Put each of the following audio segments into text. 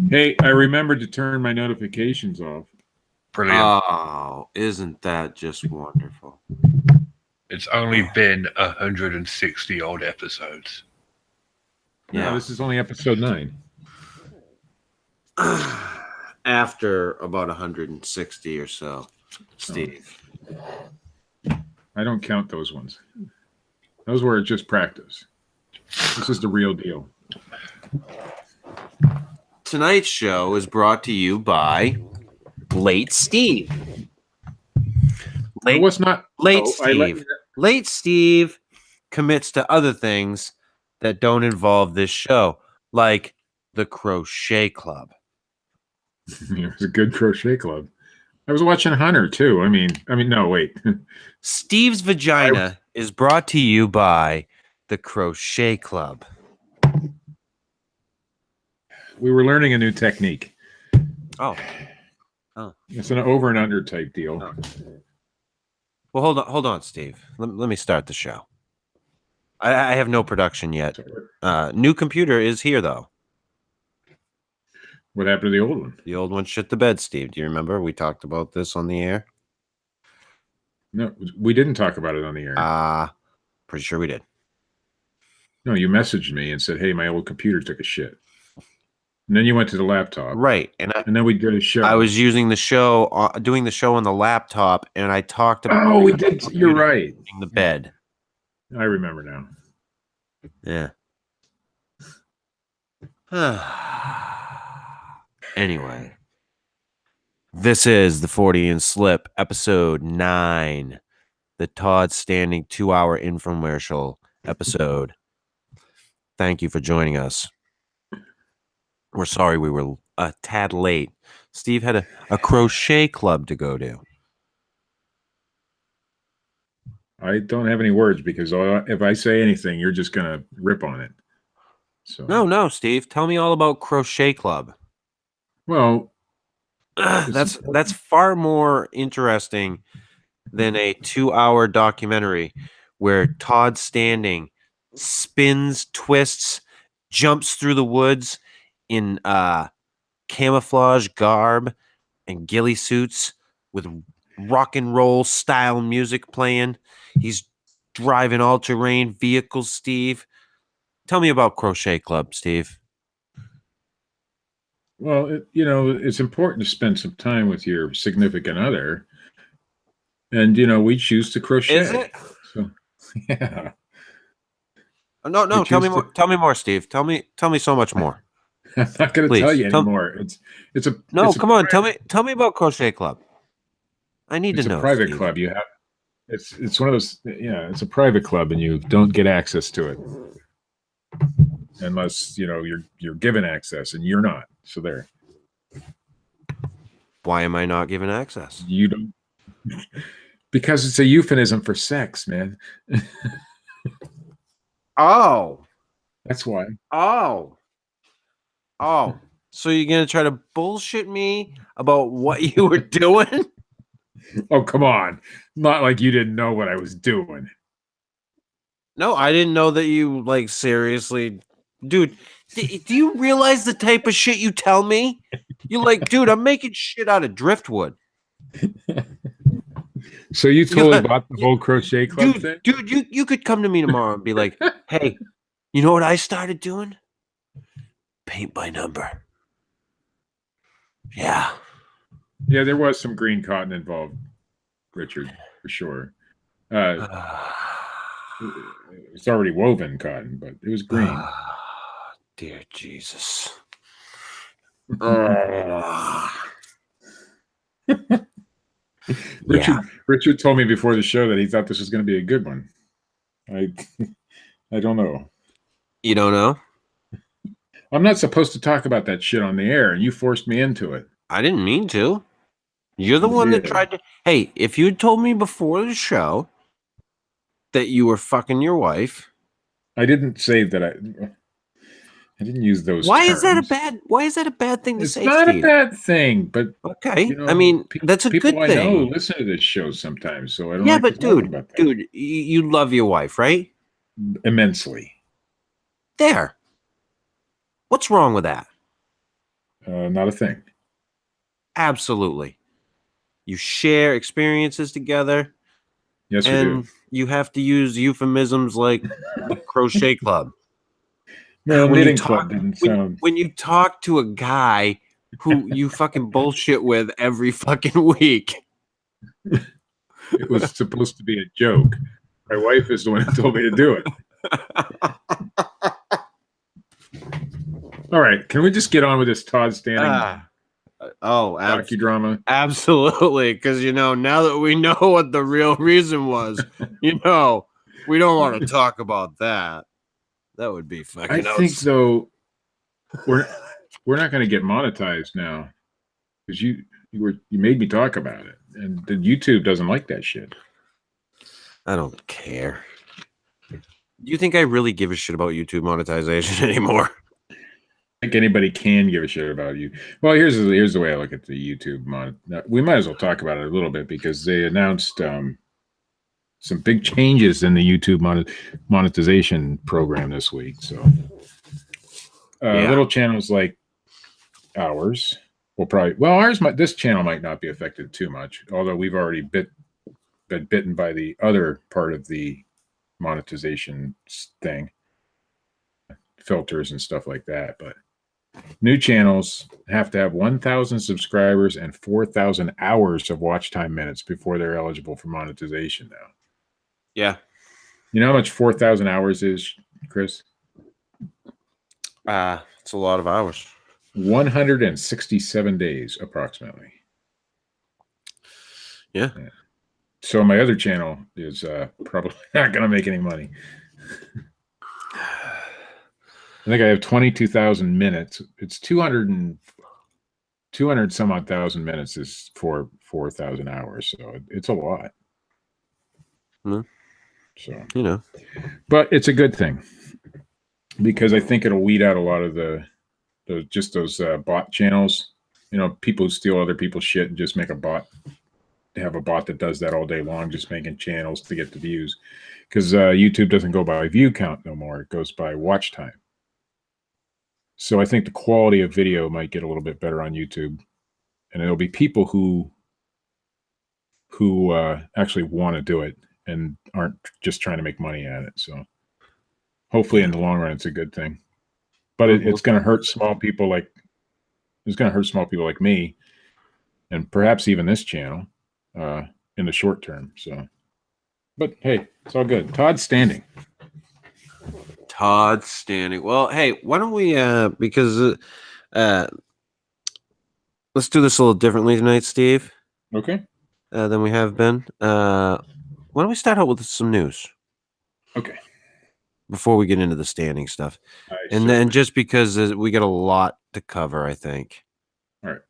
Hey, I remembered to turn my notifications off. Brilliant. Oh, isn't that just wonderful? It's only been 160 odd episodes. No, Yeah. this is only episode 9. After about 160 or so, Steve. I don't count those ones. Those were just practice. This is the real deal. Tonight's show is brought to you by Late Steve. It was not Late Steve. Late Steve commits to other things that don't involve this show, like the Crochet Club. It was a good crochet club. I was watching Hunter too. I mean, no, wait. Steve's Vagina is brought to you by the Crochet Club. We were learning a new technique. Oh. It's an over and under type deal. Oh. Well, hold on, Steve. Let me start the show. I have no production yet. New computer is here, though. What happened to the old one? The old one shit the bed, Steve. Do you remember? We talked about this on the air. No, we didn't talk about it on the air. Pretty sure we did. No, you messaged me and said, "Hey, my old computer took a shit." And then you went to the laptop. Right. And then we did a show. I was using the show, doing the show on the laptop, and I talked about... Oh, we did. You're right. The bed. I remember now. Yeah. Anyway. This is the Fortean Slip, episode 9. The Todd Standing 2-hour infomercial episode. Thank you for joining us. We're sorry we were a tad late. Steve had a crochet club to go to. I don't have any words because if I say anything, you're just going to rip on it. So No, Steve. Tell me all about Crochet Club. Well, that's far more interesting than a 2-hour documentary where Todd Standing spins, twists, jumps through the woods in camouflage garb and ghillie suits with rock and roll style music playing. He's driving all-terrain vehicles, Steve. Tell me about Crochet Club, Steve. Well, it's important to spend some time with your significant other. And, we choose to crochet. Is it? So, yeah. No, tell me more. Tell me more, Steve. Tell me so much more. I'm not going to tell you anymore. Come on. Tell me about Crochet Club. I need to know. It's a private Steve. club. You have it's one of those. Yeah, it's a private club, and you don't get access to it unless you're given access, and you're not. So there. Why am I not given access? You don't. Because it's a euphemism for sex, man. Oh, that's why. Oh. So you're gonna try to bullshit me about what you were doing? Oh, come on. Not like you didn't know what I was doing. No, I didn't know that you, seriously... Dude, do you realize the type of shit you tell me? You're like, dude, I'm making shit out of driftwood. So you totally bought the whole crochet club thing? Dude, you could come to me tomorrow and be like, hey, you know what I started doing? Paint by number. Yeah. Yeah, there was some green cotton involved, Richard, for sure. It's already woven cotton, but it was green. Dear Jesus. Richard told me before the show that he thought this was going to be a good one. I don't know. You don't know? I'm not supposed to talk about that shit on the air, and you forced me into it. I didn't mean to. You're the one that tried to... Hey, if you had told me before the show that you were fucking your wife... I didn't say that I didn't use those terms. Why is that a bad thing to say, It's not Steve? a bad thing, but... Okay, I mean, that's a good thing. People I know listen to this show sometimes, so I don't but dude, you love your wife, right? Immensely. There. What's wrong with that? Not a thing. Absolutely. You share experiences together, Yes, we and do. you have to use euphemisms like the crochet club. Well, When you knitting talk, club didn't when, sound. when you talk to a guy who you fucking bullshit with every fucking week. It was supposed to be a joke. My wife is the one who told me to do it. All right, can we just get on with this Todd Standing docudrama? Absolutely, because now that we know what the real reason was, we don't want to talk about that. That would be fucking. I think though we're not going to get monetized now because you made me talk about it, and the YouTube doesn't like that shit. I don't care. Do you think I really give a shit about YouTube monetization anymore? I think anybody can give a shit about you. Well, here's the way I look at the YouTube we might as well talk about it a little bit because they announced some big changes in the YouTube monetization program this week. So little channels like ours will probably this channel might not be affected too much, although we've already been bitten by the other part of the monetization thing, filters and stuff like that. But new channels have to have 1,000 subscribers and 4,000 hours of watch time minutes before they're eligible for monetization now. Yeah. You know how much 4,000 hours is, Chris? It's a lot of hours. 167 days approximately. Yeah. So my other channel is probably not going to make any money. I think I have 22,000 minutes. It's 200 some odd thousand minutes is for 4,000 hours. So it's a lot. Mm-hmm. So, but it's a good thing because I think it'll weed out a lot of those bot channels. People who steal other people's shit and just make a bot. Have a bot that does that all day long, just making channels to get the views. Because YouTube doesn't go by view count no more; it goes by watch time. So I think the quality of video might get a little bit better on YouTube, and it'll be people who actually want to do it and aren't just trying to make money at it. So hopefully, in the long run, it's a good thing. But it's going to hurt small people like me, and perhaps even this channel. In the short term. So, but hey, it's all good. Todd Standing. Well, hey, why don't we because let's do this a little differently tonight, Steve. Okay. Than we have been. Why don't we start out with some news? Okay. Before we get into the standing stuff. And then just because we got a lot to cover, I think. All right.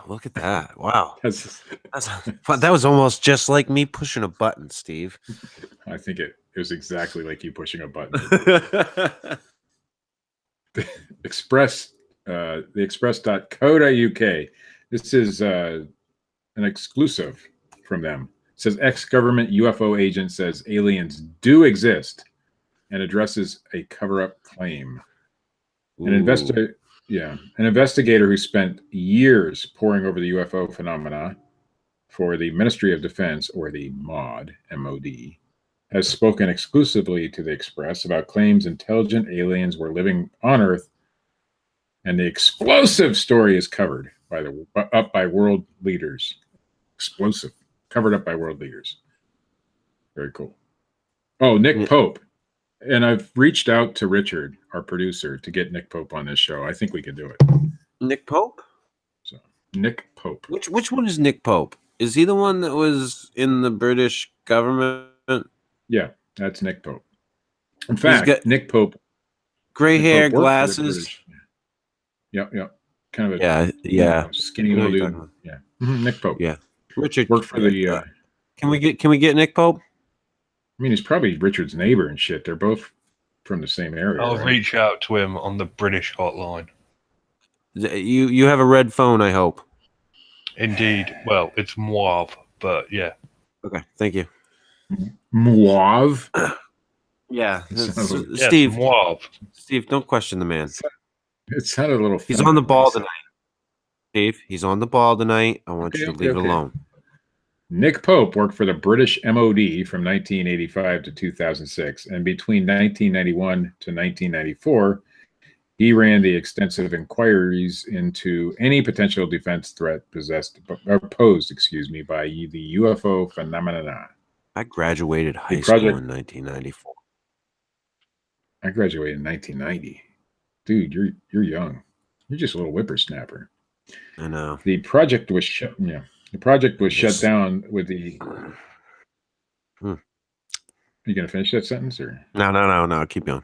Look at that. Wow. That was almost just like me pushing a button, Steve. I think it was exactly like you pushing a button. The express.co.uk. This is an exclusive from them. It says ex-government UFO agent says aliens do exist and addresses a cover-up claim. An investigator who spent years poring over the UFO phenomena for the Ministry of Defense, or the MOD, M-O-D, has spoken exclusively to the Express about claims intelligent aliens were living on Earth, and the explosive story is covered up by world leaders. Explosive, covered up by world leaders. Very cool. Oh, Nick Pope. And I've reached out to Richard, our producer, to get Nick Pope on this show. I think we could do it. Nick Pope? So, Nick Pope. Which one is Nick Pope? Is he the one that was in the British government? Yeah, that's Nick Pope. In fact, Nick Pope. Gray hair, glasses. Yep. Kind of a skinny little dude. Yeah. Mm-hmm. Nick Pope. Yeah. Richard worked for the Can we get Nick Pope? I mean, he's probably Richard's neighbor and shit. They're both from the same area. I'll reach out to him on the British hotline. You have a red phone, I hope. Indeed. Well, it's Mauve, but yeah. Okay, thank you. Mauve? Yeah, Yeah, Steve. Moab. Steve, don't question the man. It sounded a little. He's on the ball tonight. Steve, he's on the ball tonight. I want you to leave it alone. Nick Pope worked for the British MOD from 1985 to 2006, and between 1991 to 1994, he ran the extensive inquiries into any potential defense threat posed by the UFO phenomena. I graduated high school in 1994. I graduated in 1990. Dude, you're young. You're just a little whippersnapper. I know. The project was shut. Yeah, the project was shut down with the. Are you gonna finish that sentence or? No. Keep going.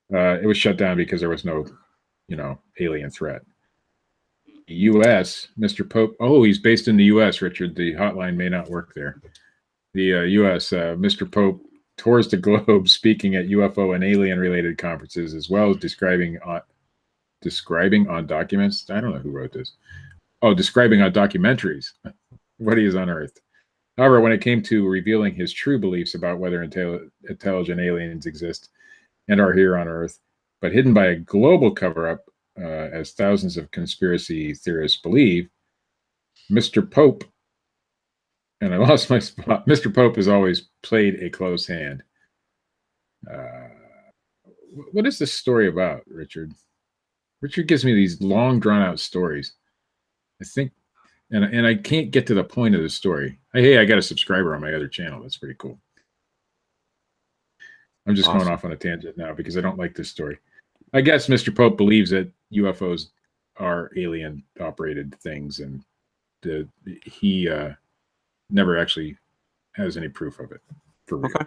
It was shut down because there was no, alien threat. The U.S. Mr. Pope. Oh, he's based in the U.S. Richard, the hotline may not work there. The U.S. Mr. Pope tours the globe, speaking at UFO and alien-related conferences, as well as describing on documents. I don't know who wrote this. Oh, describing on documentaries what he has unearthed. However, when it came to revealing his true beliefs about whether intelligent aliens exist and are here on Earth, but hidden by a global cover-up, as thousands of conspiracy theorists believe, Mr. Pope, and I lost my spot, Mr. Pope has always played a close hand. What is this story about, Richard? Richard gives me these long, drawn-out stories. I think, and I can't get to the point of the story. Hey, I got a subscriber on my other channel. That's pretty cool. I'm just going off on a tangent now because I don't like this story. I guess Mr. Pope believes that UFOs are alien-operated things, and he never actually has any proof of it for real. Okay.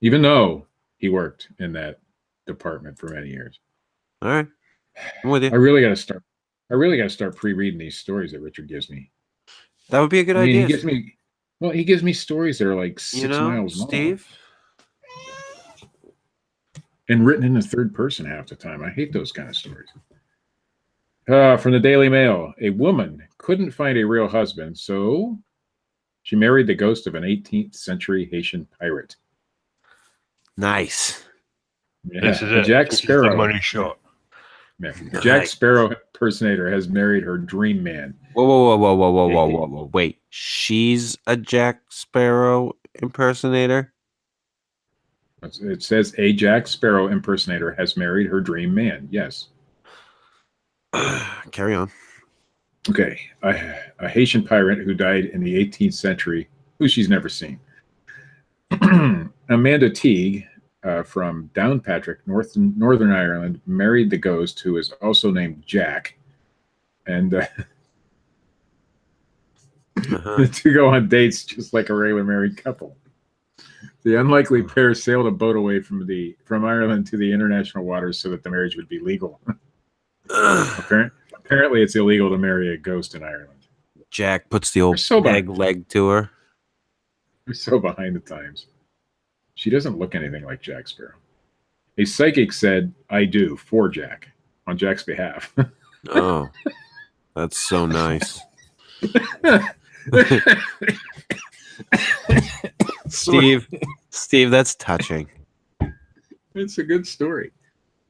Even though he worked in that department for many years. All right, I'm with you. I really got to start pre-reading these stories that Richard gives me. That would be a good idea. He gives me stories that are like 6 miles long. Steve. And written in the third person half the time. I hate those kind of stories. From the Daily Mail, a woman couldn't find a real husband, so she married the ghost of an 18th century Haitian pirate. Nice. Yeah. This is it. Jack Sparrow. This is the money shot. Yeah. Jack Sparrow impersonator has married her dream man. Whoa. Wait, she's a Jack Sparrow impersonator? It says a Jack Sparrow impersonator has married her dream man. Yes. Carry on. Okay. A Haitian pirate who died in the 18th century, who she's never seen. Amanda Teague from Downpatrick, Northern Ireland, married the ghost, who is also named Jack. And to go on dates just like a regular married couple. The unlikely pair sailed a boat away from Ireland to the international waters so that the marriage would be legal. Apparently, it's illegal to marry a ghost in Ireland. Jack puts the old leg to her. They're so behind the times. She doesn't look anything like Jack Sparrow. A psychic said, "I do" for Jack on Jack's behalf. Oh, that's so nice. Steve, that's touching. It's a good story.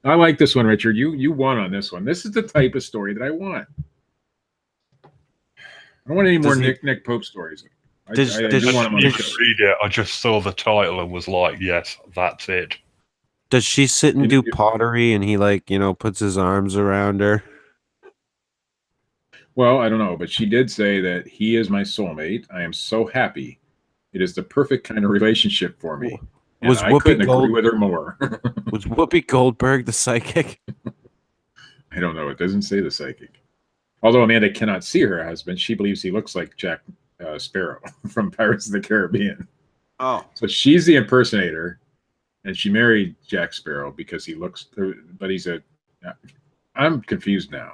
I like this one, Richard. You won on this one. This is the type of story that I want. I don't want any more Nick Pope stories. I want him on the show. Read it. I just saw the title and was like, yes, that's it. Does she sit and do pottery and he puts his arms around her? Well, I don't know, but she did say that he is my soulmate. I am so happy. It is the perfect kind of relationship for me. And I couldn't agree with her more. Was Whoopi Goldberg the psychic? I don't know. It doesn't say the psychic. Although Amanda cannot see her husband, she believes he looks like Jack Sparrow from Pirates of the Caribbean. Oh. So she's the impersonator, and she married Jack Sparrow because he looks, but he's I'm confused now.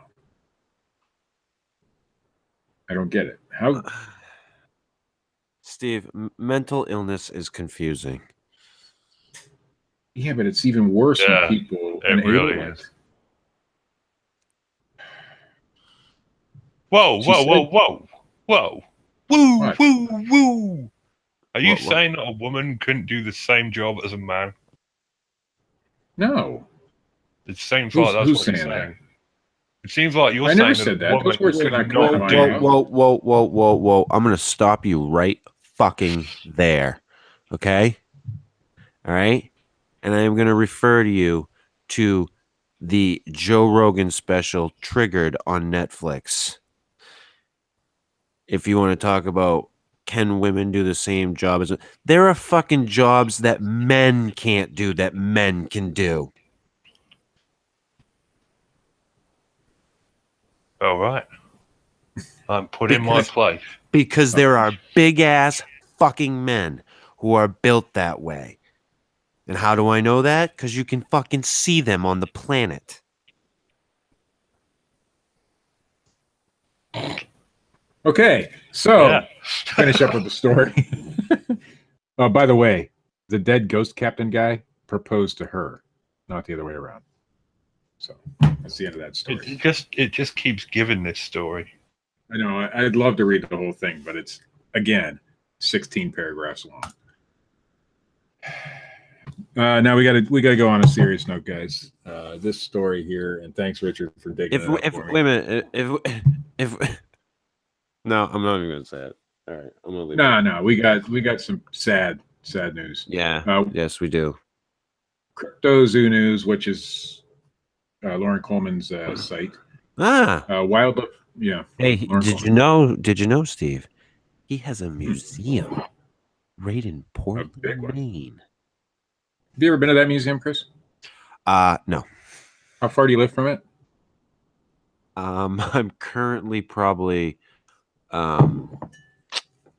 I don't get it. How? Steve, mental illness is confusing. Yeah, but it's even worse when people really is. Whoa. Woo. Are you What- saying that a woman couldn't do the same job as a man? No. It seems Who's, like that's who's what you're saying that? saying. It seems like you're I saying never that said a that. woman Those words did could not come not out of my do. mouth. Whoa. I'm going to stop you right fucking there. Okay? All right? And I am going to refer to you to the Joe Rogan special Triggered on Netflix. If you want to talk about can women do the same job as there are fucking jobs that men can't do that men can do. All right. I'm put in my place. Because there are big ass fucking men who are built that way. And how do I know that? Because you can fucking see them on the planet. Okay, so Yeah. finish up with the story. Oh, by the way, the dead ghost captain guy proposed to her, not the other way around. So that's the end of that story. It just keeps giving this story. I know. I'd love to read the whole thing, but it's again 16 paragraphs long. Now we gotta go on a serious note, guys. This story here, and thanks, Richard, for digging it up for me. Wait a minute. If no, I'm not even gonna say it. All right, I'm gonna leave it. No, we got some sad news. Yeah. Yes, we do. Crypto Zoo News, which is Lauren Coleman's site. Wildlife. Yeah. Hey, Lauren did Coleman. you know, Steve? He has a museum right in Portland, big one. Maine. Have you ever been to that museum, Chris? No. How far do you live from it? I'm currently probably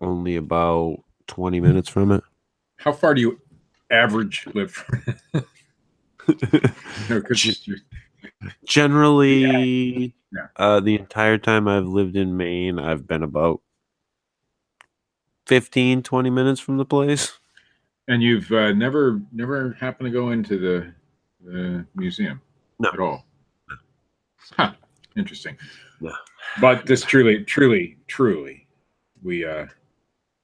only about 20 minutes from it. How far do you average live from it? No, 'cause Generally, Yeah. the entire time I've lived in Maine, I've been about 15, 20 minutes from the place. And you've never happened to go into the museum No. at all? Huh. Interesting. No. But this truly, we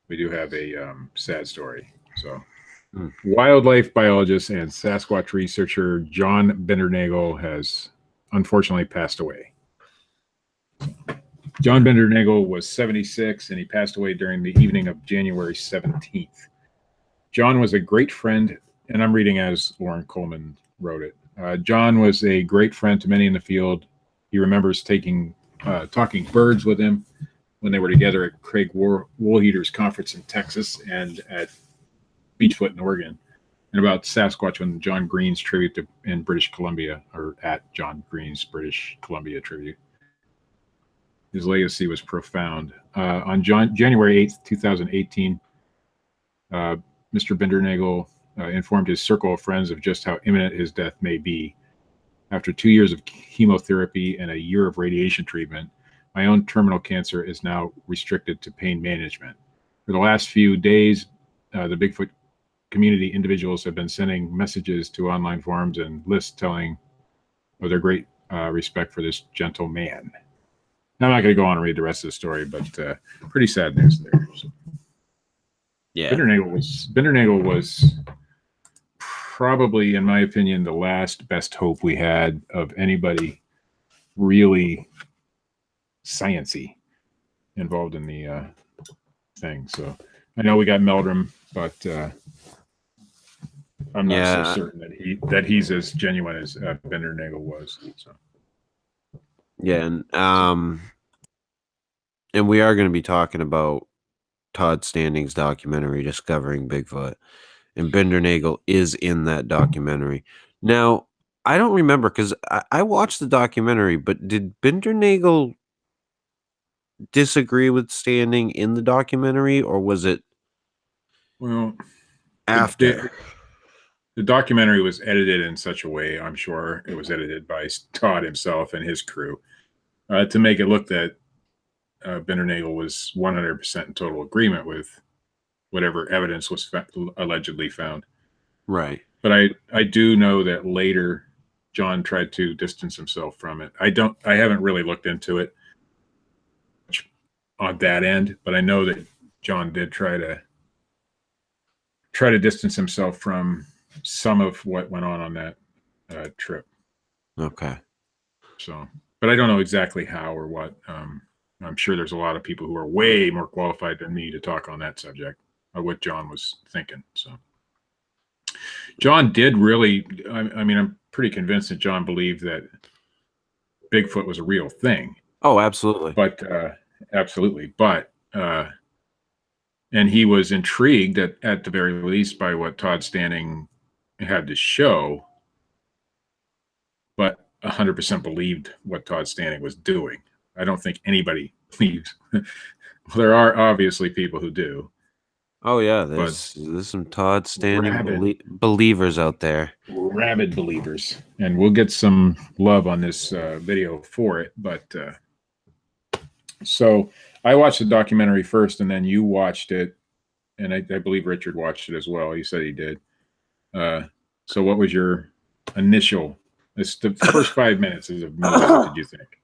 do have a sad story. So, wildlife biologist and Sasquatch researcher John Bindernagel has unfortunately passed away. John Bindernagel was 76, and he passed away during the evening of January 17th. John was a great friend, and I'm reading as Lauren Coleman wrote it. John was a great friend to many in the field. He remembers talking birds with him when they were together at Craig Woolheater's conference in Texas and at Beachfoot in Oregon, and about Sasquatch when John Green's tribute in British Columbia, or at John Green's British Columbia tribute. His legacy was profound. On January 8th, 2018, Mr. Bindernagel informed his circle of friends of just how imminent his death may be. After 2 years of chemotherapy and a year of radiation treatment, my own terminal cancer is now restricted to pain management. For the last few days, the Bigfoot community individuals have been sending messages to online forums and lists telling of their great respect for this gentle man. Now, I'm not going to go on and read the rest of the story, but pretty sad news there. So. Yeah. Bindernagel was probably, in my opinion, the last best hope we had of anybody really sciencey involved in the thing. So I know we got Meldrum, but I'm not so certain that he's as genuine as Bindernagel was. So. Yeah, and we are going to be talking about Todd Standing's documentary, Discovering Bigfoot, and Bindernagel is in that documentary. Now, I don't remember because I watched the documentary, but did Bindernagel disagree with Standing in the documentary, or was it after? The documentary was edited in such a way, I'm sure it was edited by Todd himself and his crew, to make it look that Bindernagel was 100% in total agreement with whatever evidence was allegedly found. Right. But I do know that later John tried to distance himself from it. I haven't really looked into it on that end, but I know that John did try to try to distance himself from some of what went on that trip. Okay. So, but I don't know exactly how or what. I'm sure there's a lot of people who are way more qualified than me to talk on that subject of what John was thinking. So, John did really. I mean, I'm pretty convinced that John believed that Bigfoot was a real thing. Oh, absolutely. But absolutely, but and he was intrigued at the very least by what Todd Standing had to show, but 100% believed what Todd Standing was doing. I don't think anybody believes. Well, there are obviously people who do. Oh yeah, there's some Todd Standing believers out there. Rabid believers, and we'll get some love on this video for it. But so I watched the documentary first, and then you watched it, and I believe Richard watched it as well. He said he did. So what was your initial? The first 5 minutes of movie. What did you think?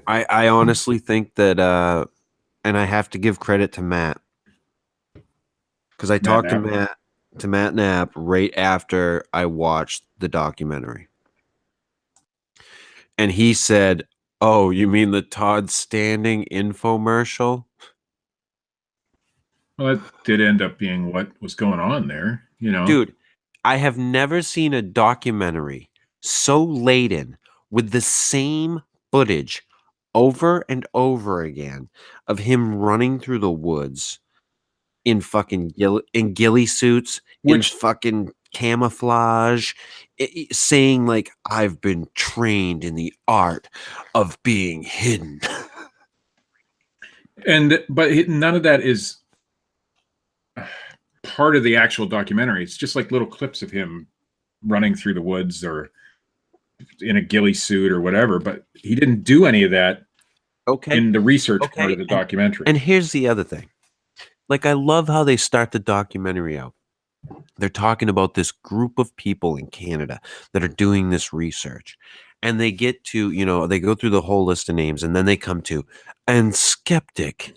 I honestly think that, and I have to give credit to Matt, because I talked to Matt Knapp right after I watched the documentary, and he said, "Oh, you mean the Todd Standing infomercial?" Well, that did end up being what was going on there, you know. Dude, I have never seen a documentary so laden with the same footage over and over again of him running through the woods in fucking ghillie suits, in fucking camouflage, saying like, "I've been trained in the art of being hidden." But none of that is part of the actual documentary. It's just like little clips of him running through the woods or in a ghillie suit or whatever, but he didn't do any of that in the research part of the documentary. And here's the other thing. Like, I love how they start the documentary out. They're talking about this group of people in Canada that are doing this research. And they get to, they go through the whole list of names, and then they come to, and skeptic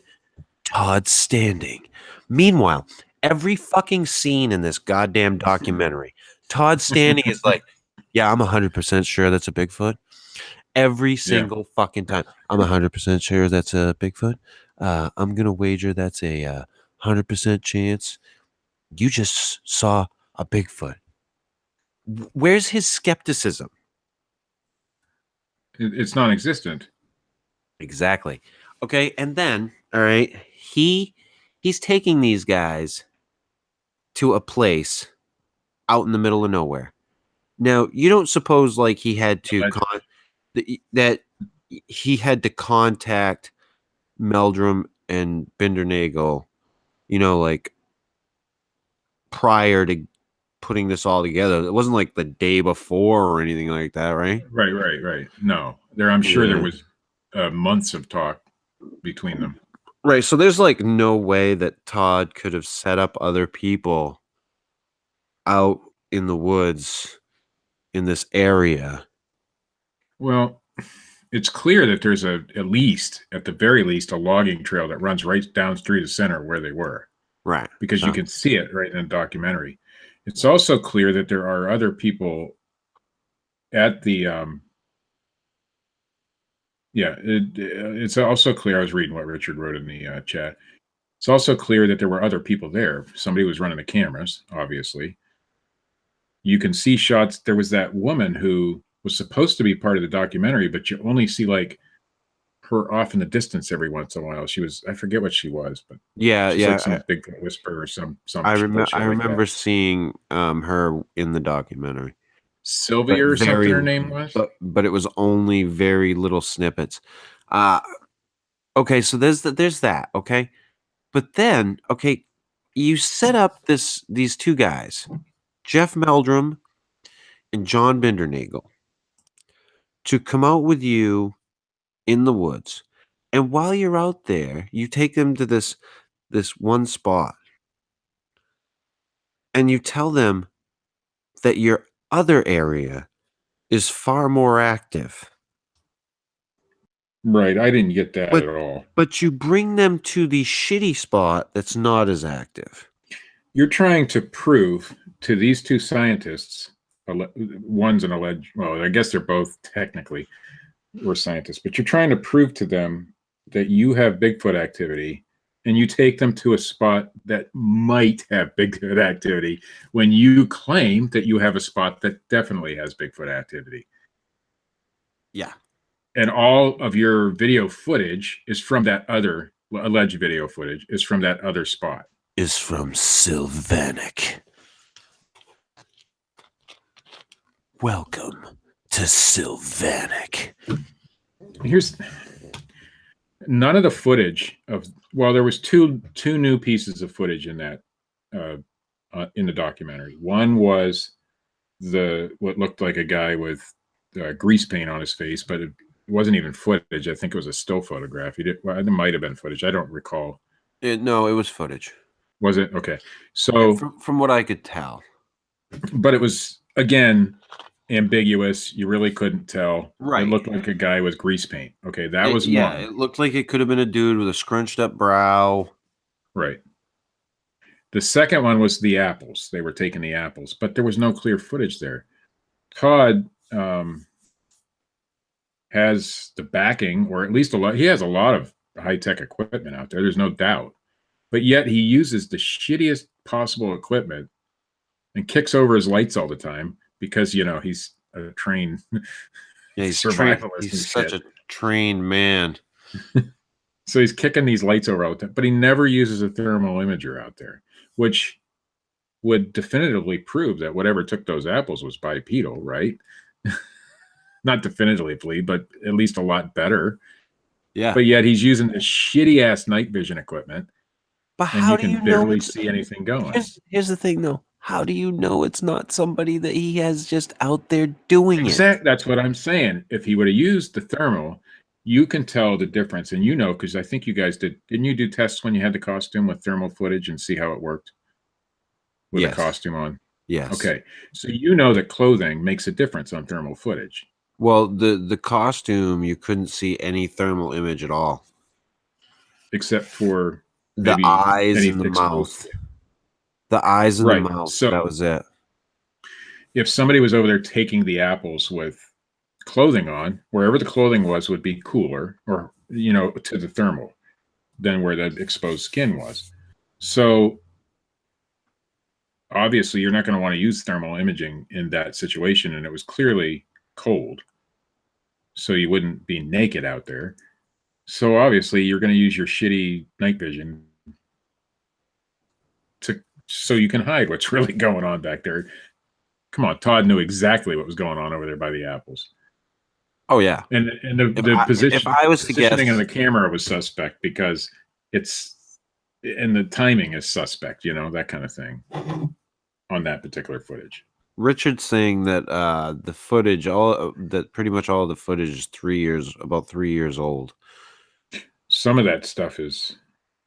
Todd Standing. Meanwhile, every fucking scene in this goddamn documentary, Todd Standing is like, "Yeah, I'm 100% sure that's a Bigfoot." Every single fucking time. "I'm 100% sure that's a Bigfoot. I'm going to wager that's a 100% chance you just saw a Bigfoot." Where's his skepticism? It's non-existent. Exactly. Okay, and then, all right, he's taking these guys to a place out in the middle of nowhere. Now, you don't suppose like he had to that he had to contact Meldrum and Bindernagel, like prior to putting this all together. It wasn't like the day before or anything like that, right? Right. No, I'm sure there was months of talk between them. Right. So there's like no way that Todd could have set up other people out in the woods in this area. Well, it's clear that there's at the very least, a logging trail that runs right down through the center where they were. Right. Because you can see it right in the documentary. It's also clear that there are other people at the it's also clear. I was reading what Richard wrote in the chat. It's also clear that there were other people there. Somebody was running the cameras, obviously. You can see shots. There was that woman who was supposed to be part of the documentary, but you only see like her off in the distance every once in a while. She was, I forget what she was, but she's like some big whisper or some. I remember seeing her in the documentary. Sylvia or something her name was, but it was only very little snippets. Okay, so there's that. Okay, but then you set up these two guys, Jeff Meldrum and John Bindernagel, to come out with you in the woods, and while you're out there, you take them to this one spot, and you tell them that your other area is far more active. Right, I didn't get that at all. But you bring them to the shitty spot that's not as active. you're trying to prove to these two scientists, one's an alleged, well, I guess they're both technically were scientists, but you're trying to prove to them that you have Bigfoot activity, and you take them to a spot that might have Bigfoot activity when you claim that you have a spot that definitely has Bigfoot activity. Yeah. And all of your video footage is from that other alleged video footage is from that other spot. Is from Sylvanic. Welcome to Sylvanic. Here's none of the footage of, well, there was two new pieces of footage in that in the documentary. One was what looked like a guy with grease paint on his face, but it wasn't even footage. I think it was a still photograph. Well, it might have been footage. I don't recall. No, it was footage. Was it? Okay. So from what I could tell. But it was, again, ambiguous. You really couldn't tell. Right. It looked like a guy with grease paint. Okay, that was yeah, one. It looked like it could have been a dude with a scrunched up brow. Right. The second one was the apples. They were taking the apples, but there was no clear footage there. Todd has the backing, or at least he has a lot of high-tech equipment out there. There's no doubt. But yet he uses the shittiest possible equipment and kicks over his lights all the time because, he's a trained survivalist. He's such a trained man. So he's kicking these lights over all the time, but he never uses a thermal imager out there, which would definitively prove that whatever took those apples was bipedal, right? Not definitively, but at least a lot better. Yeah. But yet he's using this shitty ass night vision equipment. But how do you barely see anything going? Here's the thing, though. How do you know it's not somebody that he has just out there doing it? That's what I'm saying. If he would have used the thermal, you can tell the difference. And because I think you guys didn't you do tests when you had the costume with thermal footage and see how it worked with the costume on? Yes. Okay. So that clothing makes a difference on thermal footage. Well, the costume, you couldn't see any thermal image at all. Except for the eyes and the mouth. The eyes and the mouth. So that was it. If somebody was over there taking the apples with clothing on, wherever the clothing was would be cooler, or to the thermal, than where the exposed skin was. So obviously you're not going to want to use thermal imaging in that situation, and it was clearly cold, so you wouldn't be naked out there. So obviously you're going to use your shitty night vision so you can hide what's really going on back there. Come on, Todd knew exactly what was going on over there by the apples. Oh yeah, and the position. If I was to guess, positioning of the camera was suspect because and the timing is suspect. That kind of thing on that particular footage. Richard's saying that the footage, pretty much all of the footage is about 3 years old. Some of that stuff is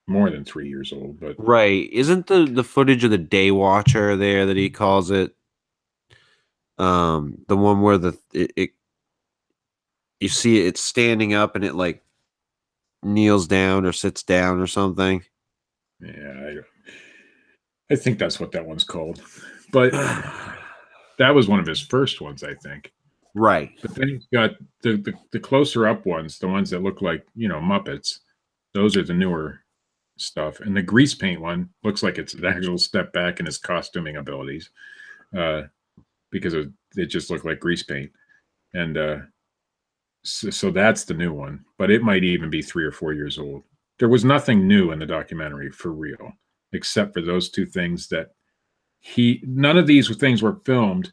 more than 3 years old, but right. Isn't the footage of the day watcher there that he calls it? The one where you see it's standing up and it like kneels down or sits down or something. Yeah, I think that's what that one's called. But that was one of his first ones, I think. Right. But then he's got the closer up ones, the ones that look like, Muppets. Those are the newer stuff. And the grease paint one looks like it's an actual step back in his costuming abilities, because it just looked like grease paint. And so that's the new one. But it might even be 3 or 4 years old. There was nothing new in the documentary for real, except for those two things that none of these things were filmed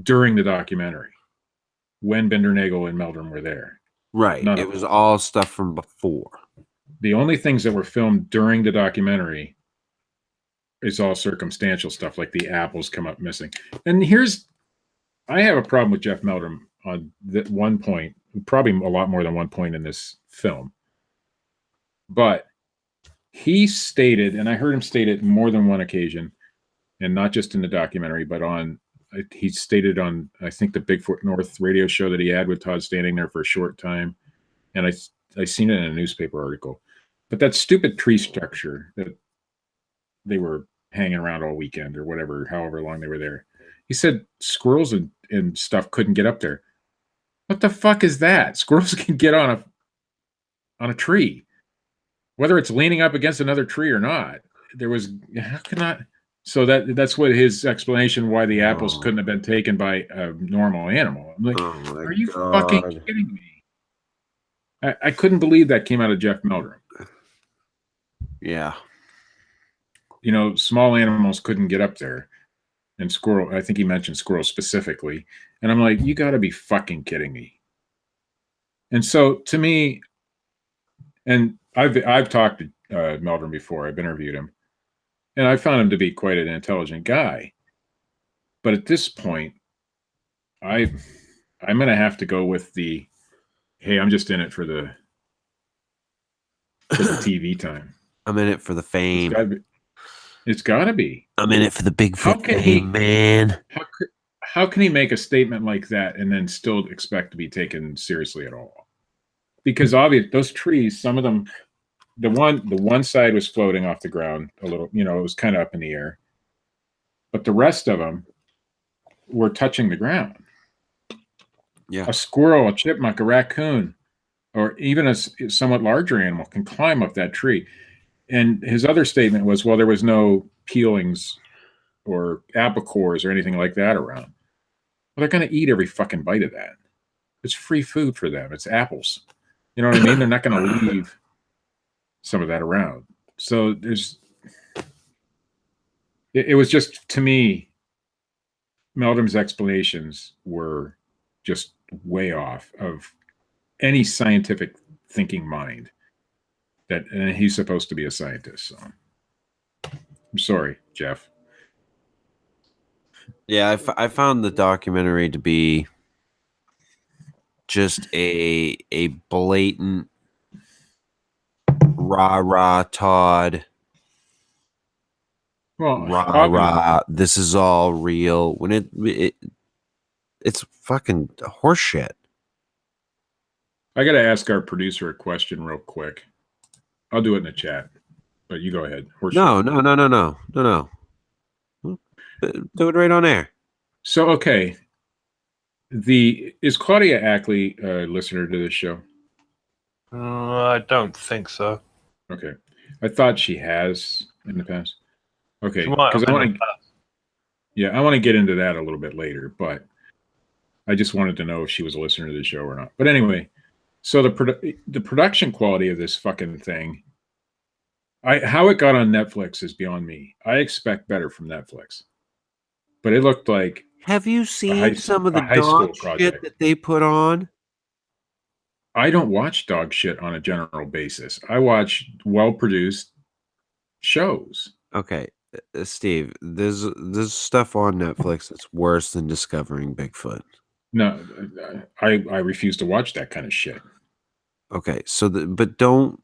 during the documentary when Bindernagel and Meldrum were there. Right. It was all stuff from before. The only things that were filmed during the documentary is all circumstantial stuff, like the apples come up missing. And I have a problem with Jeff Meldrum on that one point, probably a lot more than one point in this film. But he stated, and I heard him state it more than one occasion, and not just in the documentary, but he stated on, I think, the Bigfoot North radio show that he had with Todd Standing there for a short time. And I seen it in a newspaper article. But that stupid tree structure that they were hanging around all weekend or whatever, however long they were there. He said squirrels and stuff couldn't get up there. What the fuck is that? Squirrels can get on a tree, whether it's leaning up against another tree or not. There was how can I? So that's what his explanation why the apples couldn't have been taken by a normal animal. I'm like, are you fucking kidding me? I couldn't believe that came out of Jeff Meldrum. Yeah. You know, small animals couldn't get up there. And squirrel, I think he mentioned squirrels specifically. And I'm like, you got to be fucking kidding me. And so to me, and I've talked to Meldrum before. I've interviewed him. And I found him to be quite an intelligent guy. But at this point, I'm going to have to go with the, hey, I'm just in it for the TV time. I'm in it for the fame. It's got to be. I'm in it for the Bigfoot fame, man. How can he make a statement like that and then still expect to be taken seriously at all? Because obviously those trees, some of them, the one side was floating off the ground a little, you know, it was kind of up in the air. But the rest of them were touching the ground. Yeah. A squirrel, a chipmunk, a raccoon, or even a somewhat larger animal can climb up that tree. And his other statement was, well, there was no peelings or apple cores or anything like that around. Well, they're going to eat every fucking bite of that. It's free food for them. It's apples. You know what I mean? They're not going to leave some of that around. So it was just, to me, Meldrum's explanations were just way off of any scientific thinking mind. And he's supposed to be a scientist. So I'm sorry, Jeff. Yeah, I found the documentary to be just a blatant rah Todd. Well, rah. This is all real. When it's fucking horseshit. I got to ask our producer a question real quick. I'll do it in the chat, but you go ahead. No. Do it right on air. So, okay. Is Claudia Ackley a listener to this show? I don't think so. Okay. I thought she has in the past. Okay. Because I want to get into that a little bit later, but I just wanted to know if she was a listener to the show or not. But anyway, so the production quality of this fucking thing, how it got on Netflix is beyond me. I expect better from Netflix. But it looked like... Have you seen some of the dog shit that they put on? I don't watch dog shit on a general basis. I watch well-produced shows. Okay, Steve, there's stuff on Netflix that's worse than discovering Bigfoot. No, I refuse to watch that kind of shit. Okay, so but don't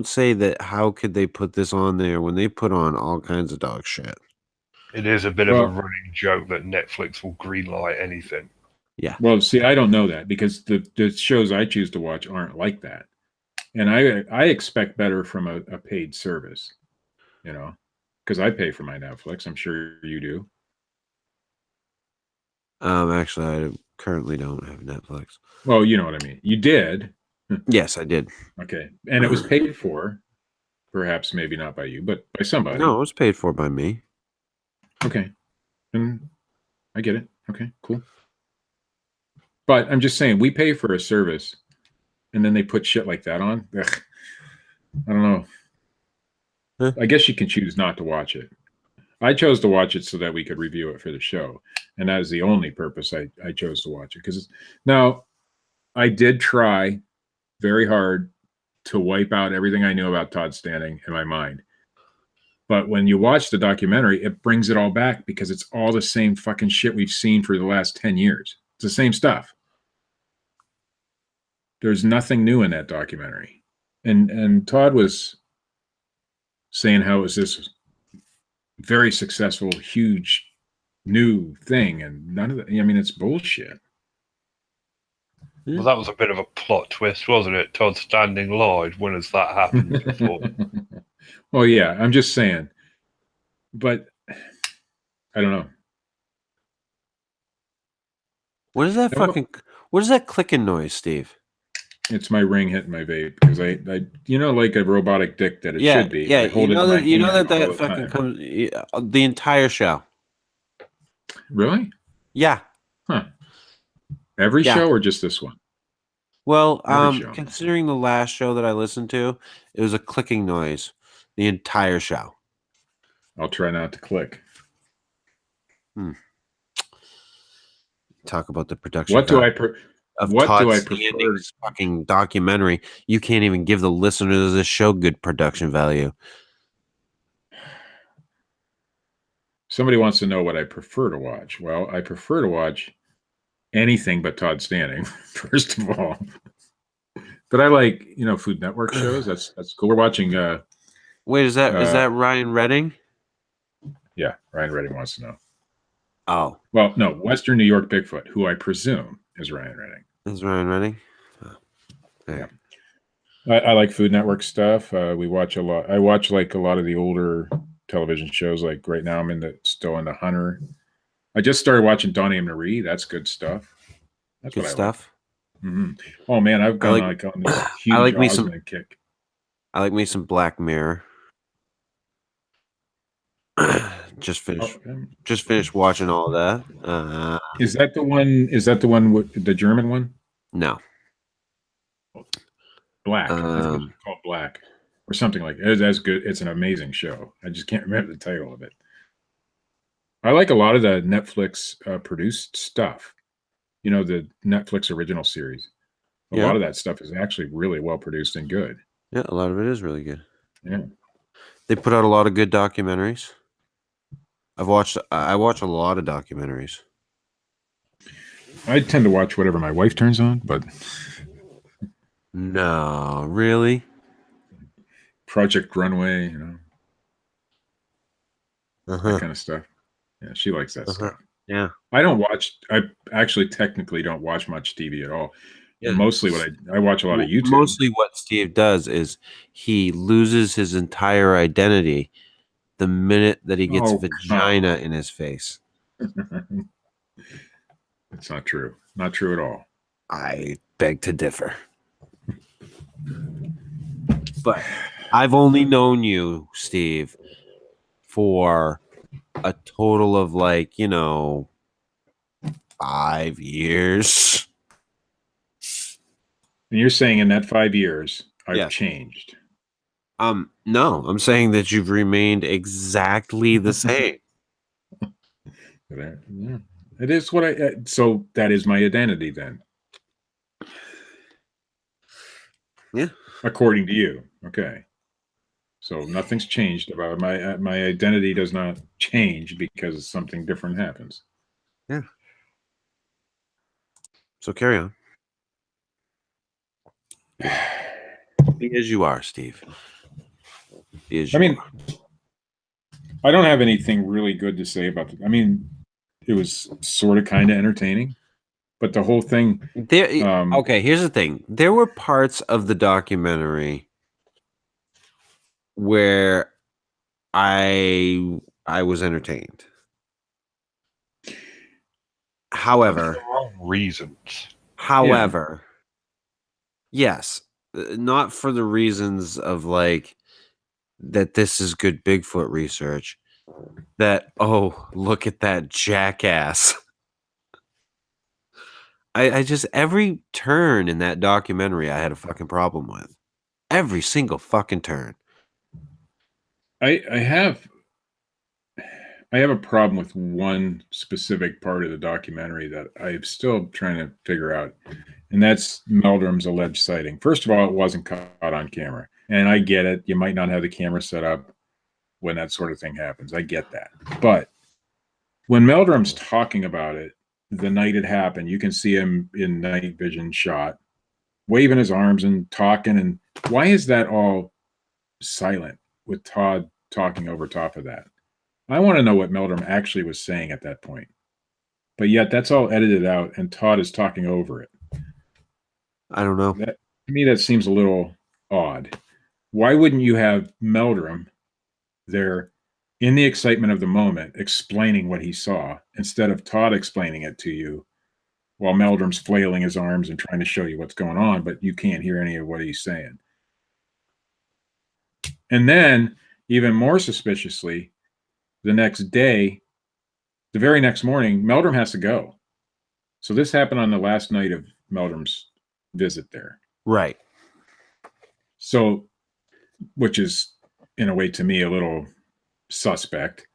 say that. How could they put this on there when they put on all kinds of dog shit? It is a bit of a running joke that Netflix will greenlight anything. Yeah. Well, see, I don't know that because the shows I choose to watch aren't like that, and I expect better from a paid service, you know, because I pay for my Netflix. I'm sure you do. Actually, I currently don't have Netflix. Well, you know what I mean. You did. Yes, I did. Okay, and it was paid for, perhaps maybe not by you, but by somebody. No, it was paid for by me. Okay, and I get it. Okay, cool. But I'm just saying, we pay for a service, and then they put shit like that on. Ugh. I don't know. Huh? I guess you can choose not to watch it. I chose to watch it so that we could review it for the show, and that is the only purpose I chose to watch it. Because now, I did try very hard to wipe out everything I knew about Todd Standing in my mind. But when you watch the documentary, it brings it all back because it's all the same fucking shit we've seen for the last 10 years. It's the same stuff. There's nothing new in that documentary. And Todd was saying how it was this very successful, huge, new thing. And none of that, I mean, it's bullshit. Well, that was a bit of a plot twist, wasn't it? Todd Standing lied. When has that happened before? Well, yeah, I'm just saying. but I don't know. What is that And what- fucking? What is that clicking noise, Steve? It's my ring hitting my vape because I like a robotic dick that it Yeah, should be. yeah. I hold You it know in my that. You know hand that all that the fucking time. comes the entire show. Really? Yeah. Huh. Every Yeah. show or just this one? Well, Every show. considering the last show that I listened to, it was a clicking noise the entire show. I'll try not to click. Talk about the production. What do I of what Todd do I Standing's fucking documentary? You can't even give the listeners of this show good production value. Somebody wants to know what I prefer to watch. Well, I prefer to watch anything but Todd Standing, first of all. But I like, Food Network shows. That's cool. We're watching Wait, is that Ryan Redding? yeah, Ryan Redding wants to know. Oh, Well, no, Western New York Bigfoot, who I presume is Ryan Redding. is Ryan Redding? Oh. Yeah. I like Food Network stuff. We watch a lot. I watch like a lot of the older television shows. Like right now, I'm still in the Hunter. I just started watching Donnie and Marie. That's good stuff. That's Good what I stuff. like. Mm-hmm. Oh man, I've gone on this huge I like me some Osmond kick. I like me some Black Mirror. Just finished watching all that. Is that the one? Is that the one with the German one? No. Black. I think it's called Black or something like that. That's good. It's an amazing show. I just can't remember the title of it. I like a lot of the Netflix produced stuff. The Netflix original series. A lot of that stuff is actually really well produced and good. Yeah, a lot of it is really good. Yeah. They put out a lot of good documentaries. I watch a lot of documentaries. I tend to watch whatever my wife turns on, but no, really? Project Runway, Uh-huh. that kind of stuff. Yeah, she likes that stuff. Yeah. I actually technically don't watch much TV at all. Yeah. Mostly what I watch a lot of YouTube. Mostly what Steve does is he loses his entire identity the minute that he gets vagina in his face. It's not true. Not true at all. I beg to differ. But I've only known you, Steve, for a total of 5 years. And you're saying in that 5 years, I've changed. No, I'm saying that you've remained exactly the same. Yeah. It is what so that is my identity then. Yeah. According to you. Okay. So nothing's changed about my identity does not change because something different happens. Yeah. So carry on. Be as you are, Steve. Be as you are. I don't have anything really good to say about it. It was sort of kind of entertaining, but the whole thing. Okay, here's the thing. There were parts of the documentary where I was entertained. However, for the wrong reasons. However, yes, not for the reasons of that this is good Bigfoot research. That, oh, look at that jackass. I just, every turn in that documentary I had a fucking problem with. Every single fucking turn. I have a problem with one specific part of the documentary that I'm still trying to figure out, and that's Meldrum's alleged sighting. First of all, it wasn't caught on camera, and I get it. You might not have the camera set up when that sort of thing happens. I get that. But when Meldrum's talking about it, the night it happened, you can see him in night vision shot, waving his arms and talking. And why is that all silent with Todd talking over top of that? I want to know what Meldrum actually was saying at that point. But yet that's all edited out and Todd is talking over it. I don't know. To me, that seems a little odd. Why wouldn't you have Meldrum there in the excitement of the moment, explaining what he saw instead of Todd explaining it to you while Meldrum's flailing his arms and trying to show you what's going on, but you can't hear any of what he's saying. And then, even more suspiciously, the next day, the very next morning, Meldrum has to go. So this happened on the last night of Meldrum's visit there. Right. So, which is, in a way, to me, a little suspect,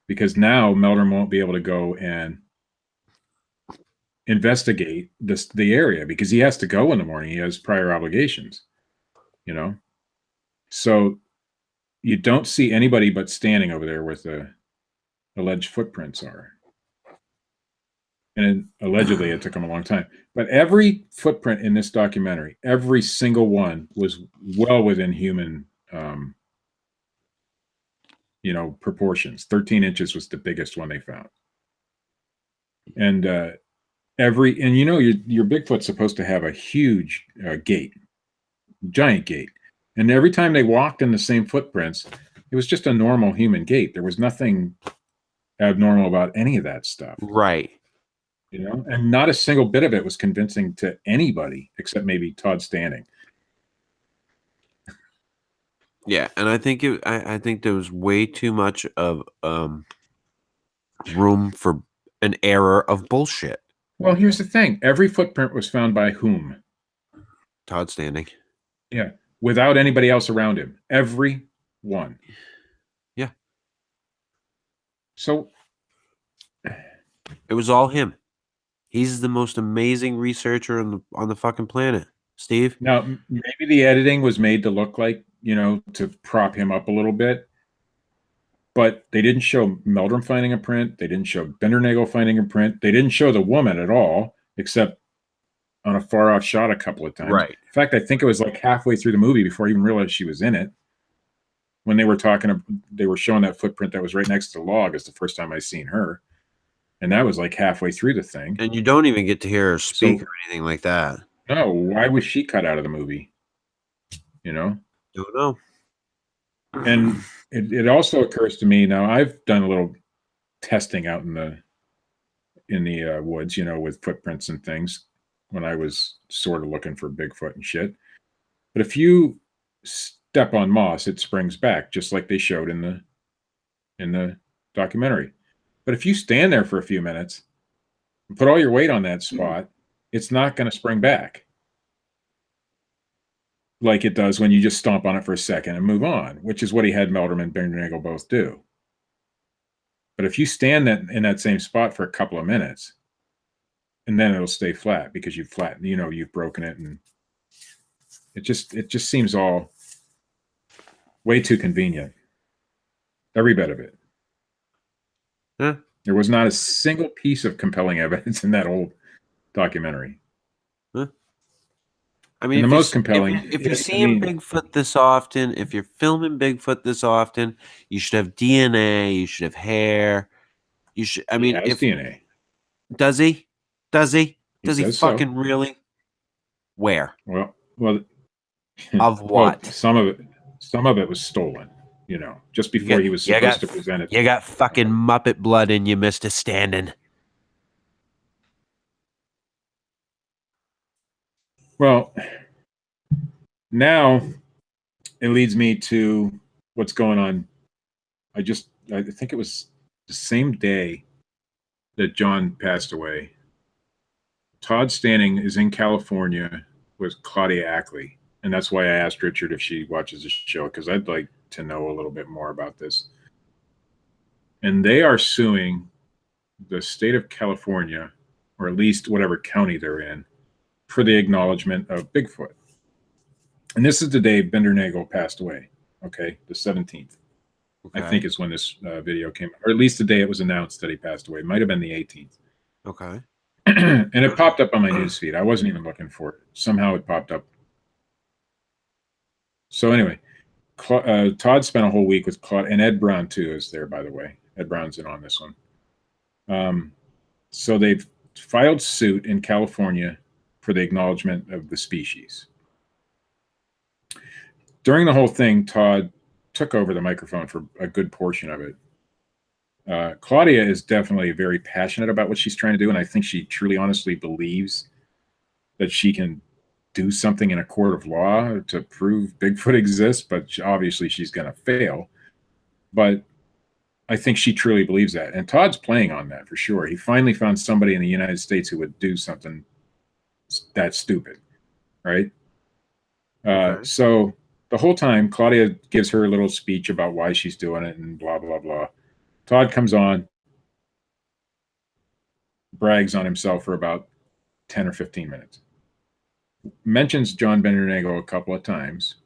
because now Meldrum won't be able to go and investigate the area because he has to go in the morning. He has prior obligations, you know. So you don't see anybody but Standing over there where the alleged footprints are. And allegedly it took him a long time. But every footprint in this documentary, every single one was well within human, proportions. 13 inches was the biggest one they found. And your Bigfoot's supposed to have a huge gate, giant gate. And every time they walked in the same footprints, it was just a normal human gait. There was nothing abnormal about any of that stuff. Right. And not a single bit of it was convincing to anybody except maybe Todd Standing. Yeah, and I think I think there was way too much of room for an error of bullshit. Well, here's the thing. Every footprint was found by whom? Todd Standing. Yeah. Without anybody else around him. Every one. Yeah. So it was all him. He's the most amazing researcher on the fucking planet, Steve. Now, maybe the editing was made to look like, to prop him up a little bit. But they didn't show Meldrum finding a print. They didn't show Bindernagel finding a print. They didn't show the woman at all, except on a far-off shot a couple of times. Right. In fact, I think it was like halfway through the movie before I even realized she was in it. When they were showing that footprint that was right next to the log is the first time I seen her. And that was like halfway through the thing. And you don't even get to hear her speak or anything like that. No, why was she cut out of the movie? Don't know. And it also occurs to me now, I've done a little testing out in the woods, with footprints and things when I was sort of looking for Bigfoot and shit. But if you step on moss, it springs back, just like they showed in the documentary. But if you stand there for a few minutes and put all your weight on that spot, it's not going to spring back like it does when you just stomp on it for a second and move on, which is what he had Meldrum and Bindernagel both do. But if you stand in that same spot for a couple of minutes, and then it'll stay flat because you've flattened, you've broken it, and it just seems all way too convenient. Every bit of it. Huh? There was not a single piece of compelling evidence in that whole documentary. Huh? I mean, and the most compelling. If you're seeing Bigfoot this often, if you're filming Bigfoot this often, you should have DNA. You should have hair. You should. I mean, he has DNA. Does he? Does he? Does he fucking so. Really? Where? Well. Of what? Well, some of it was stolen. Just before he was supposed to present it. You got fucking Muppet blood in you, Mr. Standing. Well, now it leads me to what's going on. I think it was the same day that John passed away. Todd Standing is in California with Claudia Ackley. And that's why I asked Richard if she watches the show, because I'd like to know a little bit more about this. And they are suing the state of California, or at least whatever county they're in, for the acknowledgement of Bigfoot. And this is the day Bindernagel passed away, okay, the 17th. Okay. I think is when this video came, or at least the day it was announced that he passed away. It might have been the 18th. Okay. And it popped up on my newsfeed. I wasn't even looking for it. Somehow it popped up. So anyway, Todd spent a whole week with Claude, and Ed Brown too is there, by the way. Ed Brown's in on this one. So they've filed suit in California for the acknowledgement of the species. During the whole thing, Todd took over the microphone for a good portion of it. Claudia is definitely very passionate about what she's trying to do, and I think she truly, honestly believes that she can do something in a court of law to prove Bigfoot exists, but obviously she's going to fail. But I think she truly believes that. And Todd's playing on that for sure. He finally found somebody in the United States who would do something that stupid, right? Okay. So the whole time, Claudia gives her little speech about why she's doing it and blah, blah, blah. Todd comes on, brags on himself for about 10 or 15 minutes. Mentions John Bindernagel a couple of times,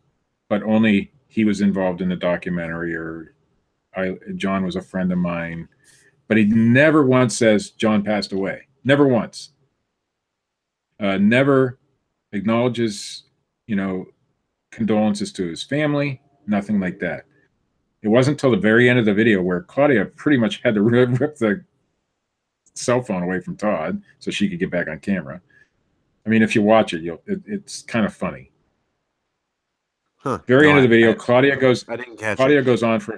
but only he was involved in the documentary, or John was a friend of mine. But he never once says John passed away. Never once. Never acknowledges, condolences to his family. Nothing like that. It wasn't until the very end of the video where Claudia pretty much had to rip the cell phone away from Todd so she could get back on camera. I mean, if you watch it, it's kind of funny. Huh. Very end of the video, I didn't catch Claudia it. goes on for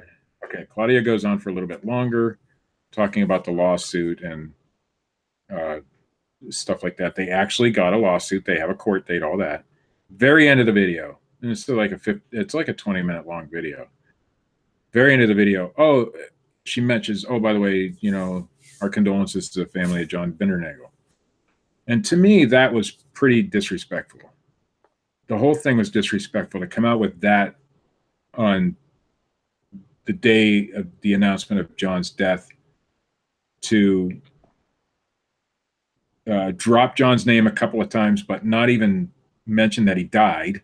a little bit longer, talking about the lawsuit and stuff like that. They actually got a lawsuit. They have a court date, all that. Very end of the video, and it's still like a 20-minute long video. Very end of the video. Oh, she mentions, oh, by the way, our condolences to the family of John Bindernagel. And to me, that was pretty disrespectful. The whole thing was disrespectful to come out with that on the day of the announcement of John's death, to drop John's name a couple of times, but not even mention that he died.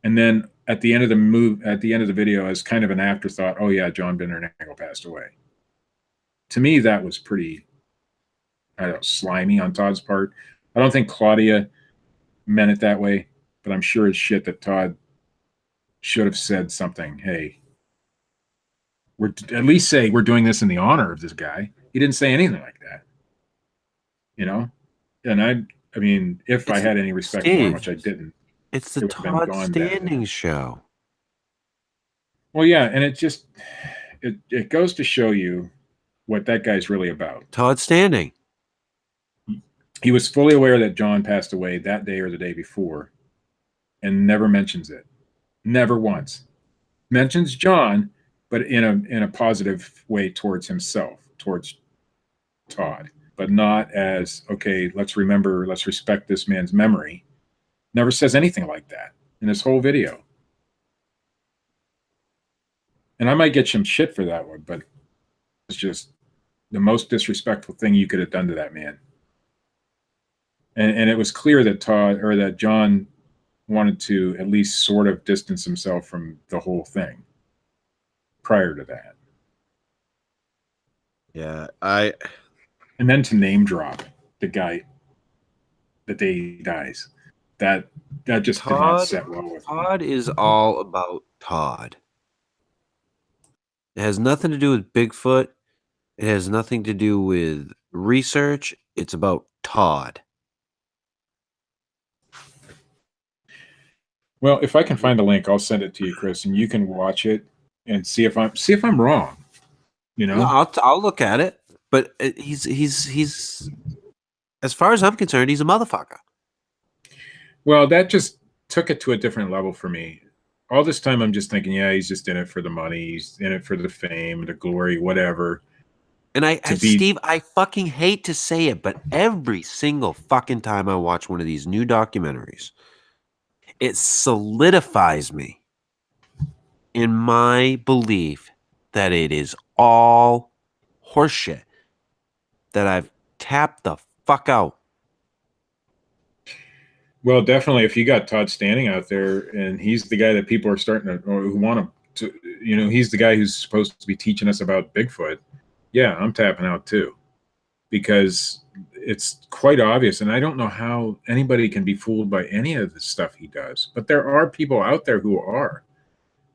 And then at the end of the video, as kind of an afterthought, oh yeah, John Bindernagel passed away. To me, that was pretty, slimy on Todd's part. I don't think Claudia meant it that way, but I'm sure as shit that Todd should have said something. Hey, at least say we're doing this in the honor of this guy. He didn't say anything like that, And I mean, if I had any respect for him, which I didn't, it's the Todd Standing show. Well, yeah, and it goes to show you what that guy's really about. Todd Standing. He was fully aware that John passed away that day or the day before, and never mentions it. Never once. Mentions John, but in a positive way towards himself, towards Todd, but not as, okay, let's respect this man's memory. Never says anything like that in this whole video. And I might get some shit for that one, but it's just the most disrespectful thing you could have done to that man. And it was clear that John wanted to at least sort of distance himself from the whole thing prior to that. Yeah, and then to name drop the guy the day he dies. That just did not set well with me. Todd is all about Todd. It has nothing to do with Bigfoot. It has nothing to do with research. It's about Todd. Well, if I can find the link, I'll send it to you, Chris, and you can watch it and see if I'm wrong. No, I'll look at it. But he's as far as I'm concerned, he's a motherfucker. Well, that just took it to a different level for me. All this time, I'm just thinking, yeah, he's just in it for the money. He's in it for the fame, the glory, whatever. And Steve, I fucking hate to say it, but every single fucking time I watch one of these new documentaries, it solidifies me in my belief that it is all horseshit, that I've tapped the fuck out. Well, definitely, if you got Todd Standing out there, and he's the guy that people are starting to, or who want to, he's the guy who's supposed to be teaching us about Bigfoot. Yeah, I'm tapping out too, because it's quite obvious, and I don't know how anybody can be fooled by any of the stuff he does. But there are people out there who are,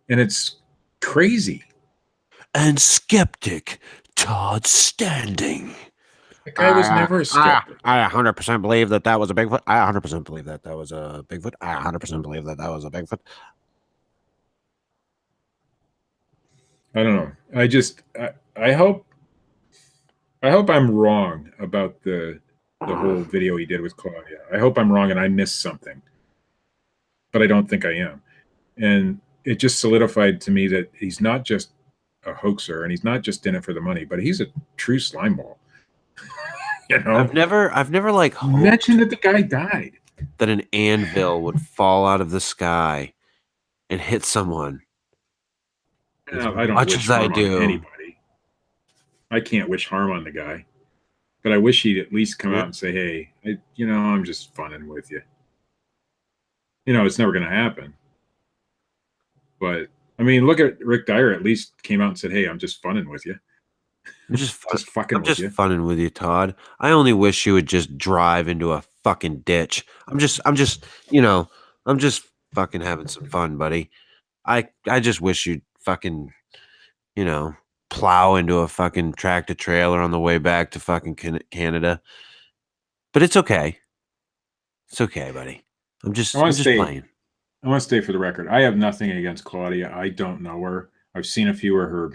and it's crazy. And skeptic Todd Standing. The guy was never a skeptic. I 100% believe that was a Bigfoot. I 100% believe that was a Bigfoot. I 100% believe that was a Bigfoot. I don't know. I hope I'm wrong about the whole video he did with Claudia. I hope I'm wrong and I missed something, but I don't think I am. And it just solidified to me that he's not just a hoaxer and he's not just in it for the money, but he's a true slime ball. You know, I've never like hoped mentioned that the guy died. that an anvil would fall out of the sky and hit someone. As I don't much wish as I harm on do. anybody. I can't wish harm on the guy, but I wish he'd at least come Yeah. out and say, "Hey, I'm just funning with you." You know, it's never going to happen. But I mean, look at Rick Dyer. At least came out and said, "Hey, I'm just funning with you." I'm just fucking I'm with just you. funning with you, Todd. I only wish you would just drive into a fucking ditch. I'm just fucking having some fun, buddy. I just wish you'd fucking, plow into a fucking tractor trailer on the way back to fucking Canada. But it's okay. It's okay, buddy. I'm just playing. I want to stay for the record. I have nothing against Claudia. I don't know her. I've seen a few of her,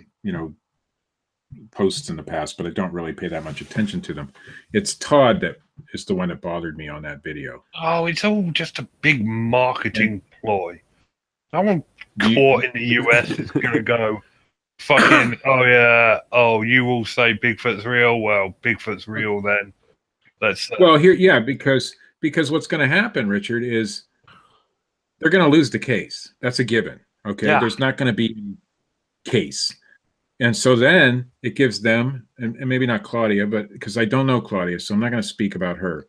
posts in the past, but I don't really pay that much attention to them. It's Todd that is the one that bothered me on that video. Oh, it's all just a big marketing ploy. No one caught in the US is going to go, fucking, oh yeah, oh, you all say Bigfoot's real? Well, Bigfoot's real then. Let's. Well, because what's going to happen, Richard, is they're going to lose the case. That's a given. Okay. Yeah. There's not going to be a case. And so then it gives them, and maybe not Claudia, but because I don't know Claudia, so I'm not going to speak about her.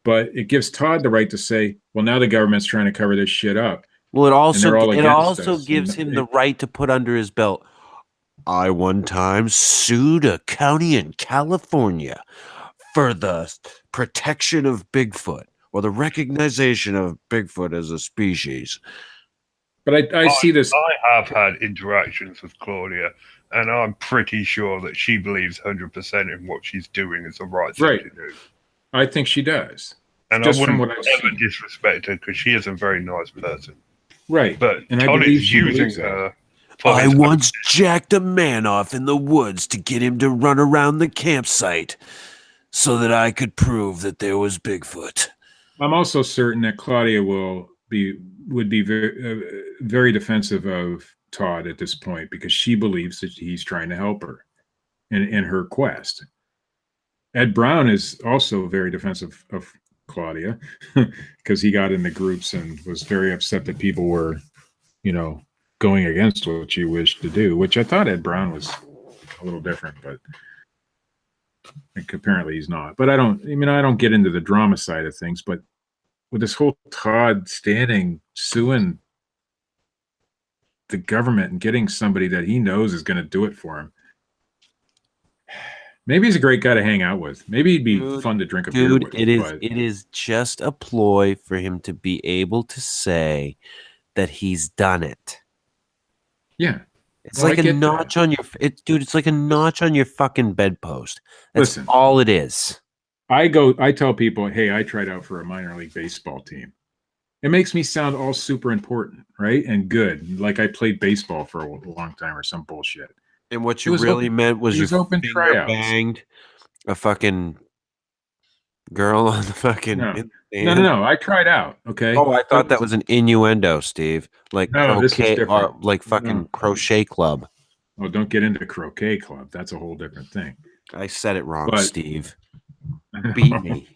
But it gives Todd the right to say, well, now the government's trying to cover this shit up. Well, it also us. gives him the right to put under his belt. I one time sued a county in California for the protection of Bigfoot or the recognition of Bigfoot as a species. But I see this. I have had interactions with Claudia, and I'm pretty sure that she believes 100% in what she's doing is the right thing to do. I think she does. And just I from wouldn't what I've ever seen. disrespect her because she is a very nice person. Right. But and Todd I believe is she using that. her. I once jacked a man off in the woods to get him to run around the campsite so that I could prove that there was Bigfoot. I'm also certain that Claudia would be very, very defensive of Todd at this point because she believes that he's trying to help her in her quest. Ed Brown is also very defensive of Claudia because he got in the groups and was very upset that people were, going against what she wished to do, which I thought Ed Brown was a little different, but apparently he's not. But I don't get into the drama side of things, but with this whole Todd Standing suing the government and getting somebody that he knows is going to do it for him, maybe he's a great guy to hang out with. Maybe he'd be fun to drink a beer with. It is just a ploy for him to be able to say that he's done it. Yeah. It's like a notch on your it's like a notch on your fucking bedpost. That's all it is. I tell people, hey, I tried out for a minor league baseball team. It makes me sound all super important, right? And good. Like I played baseball for a long time or some bullshit. And what you really meant was you open tryouts. Banged a fucking girl on the fucking No. I tried out. Okay. Oh, I thought that was an innuendo, Steve. Like croquet or like fucking crochet club. Oh, don't get into croquet club. That's a whole different thing. I said it wrong, Steve. Beat me.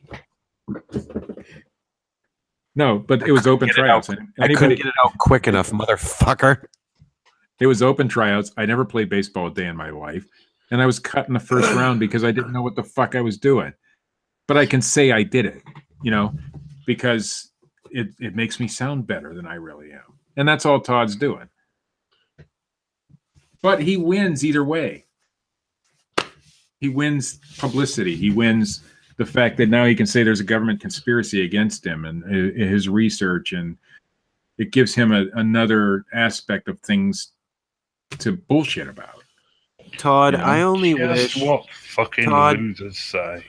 No, but it was open tryouts. I couldn't get it out quick enough, motherfucker. It was open tryouts. I never played baseball a day in my life. And I was cut in the first round because I didn't know what the fuck I was doing. But I can say I did it, because it makes me sound better than I really am. And that's all Todd's doing. But he wins either way. He wins publicity. He wins the fact that now he can say there's a government conspiracy against him and his research, and it gives him another aspect of things to bullshit about. Todd, I only wish what fucking losers say.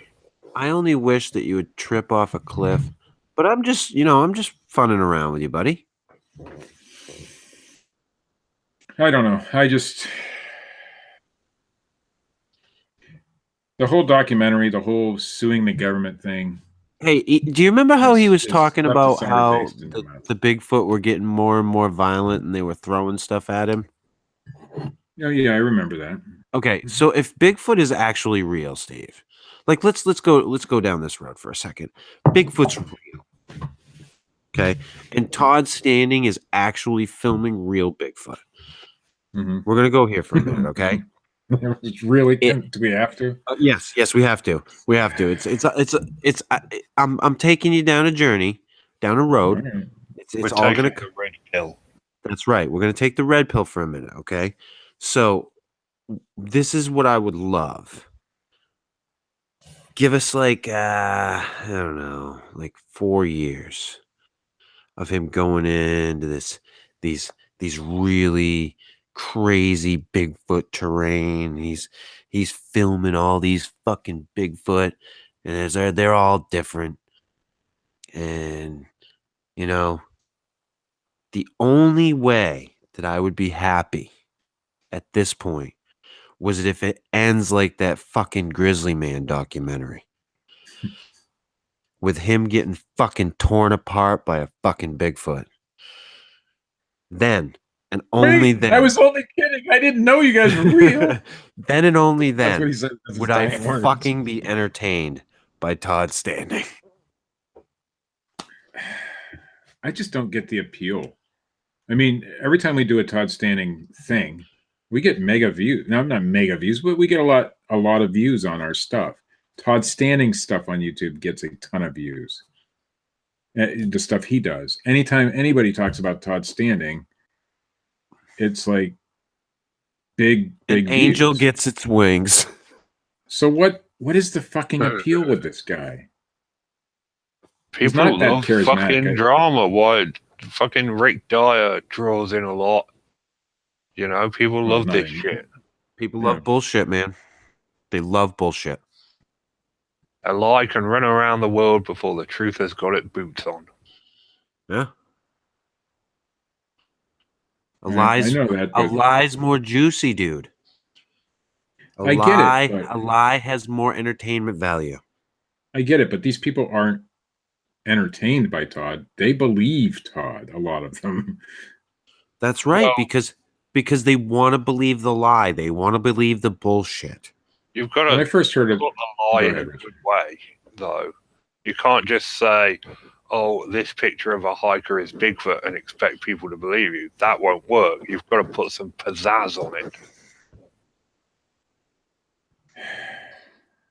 I only wish that you would trip off a cliff, but I'm just funning around with you, buddy. I don't know. The whole documentary, the whole suing the government thing. Hey, do you remember how he was is talking left a about sour how taste in my mouth. the Bigfoot were getting more and more violent and they were throwing stuff at him? Oh yeah, I remember that. Okay, so if Bigfoot is actually real, Steve, like let's go down this road for a second. Bigfoot's real, okay, and Todd Standing is actually filming real Bigfoot. Mhm. We're gonna go here for a minute, okay? Really? It- Do we have to? yes, we have to. We have to. I'm taking you down a journey, down a road. All right. It's We're all taking gonna. the red pill. That's right. We're gonna take the red pill for a minute, okay? So this is what I would love. Give us like I don't know, like 4 years of him going into these really crazy Bigfoot terrain. He's filming all these fucking Bigfoot, and they're all different. And you know, the only way that I would be happy at this point was it if it ends like that fucking Grizzly Man documentary. With him getting fucking torn apart by a fucking Bigfoot. Then and only Wait, then. I was only kidding. I didn't know you guys were real. Then and only That's what then he said. That's his would I dying words. fucking be entertained by Todd Standing. I just don't get the appeal. I mean, every time we do a Todd Standing thing, we get mega views. No, not mega views, but we get a lot of views on our stuff. Todd Standing stuff on YouTube gets a ton of views. The stuff he does. Anytime anybody talks about Todd Standing, it's like big An angel views. gets its wings. So what is the fucking appeal with this guy? He's People not that love charismatic. fucking drama. Why fucking Rick Dyer draws in a lot. You know, people love this shit. People Yeah. love bullshit, man. They love bullshit. A lie can run around the world before the truth has got its boots on. Yeah. A I know that, a but lie's more juicy, dude. I get it, but A lie has more entertainment value. I get it, but these people aren't entertained by Todd. They believe Todd, a lot of them. That's right, Well, because they want to believe the lie. They want to believe the bullshit. you've got When I to first heard it, put the lie Go in a ahead, Richard. good way, though. You can't just say, oh, this picture of a hiker is Bigfoot and expect people to believe you. That won't work. You've got to put some pizzazz on it.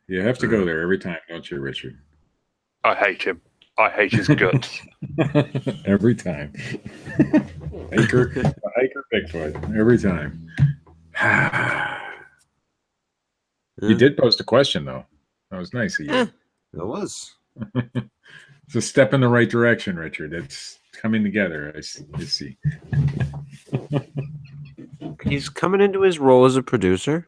You have to go there every time, don't you, Richard? I hate him. I hate his guts. Every time. hiker Bigfoot. Every time. You did post a question, though. That was nice of you. It was. It's a step in the right direction, Richard. It's coming together. I see. He's coming into his role as a producer.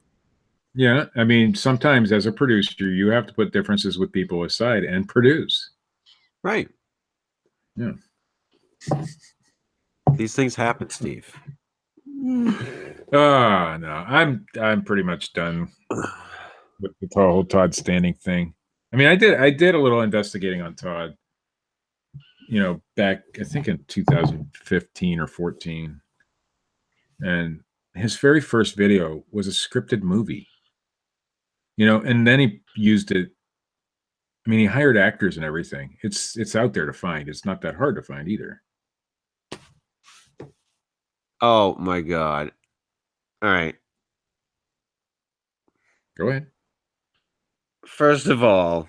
Yeah, I mean, sometimes as a producer, you have to put differences with people aside and produce. Right. Yeah. These things happen, Steve. No, I'm pretty much done with the whole Todd Standing thing. I mean, I did a little investigating on Todd. You know, back I think in 2015 or 14, and his very first video was a scripted movie. You know, and then he used it. I mean, he hired actors and everything. It's out there to find. It's not that hard to find either. Oh my god. All right. Go ahead. First of all,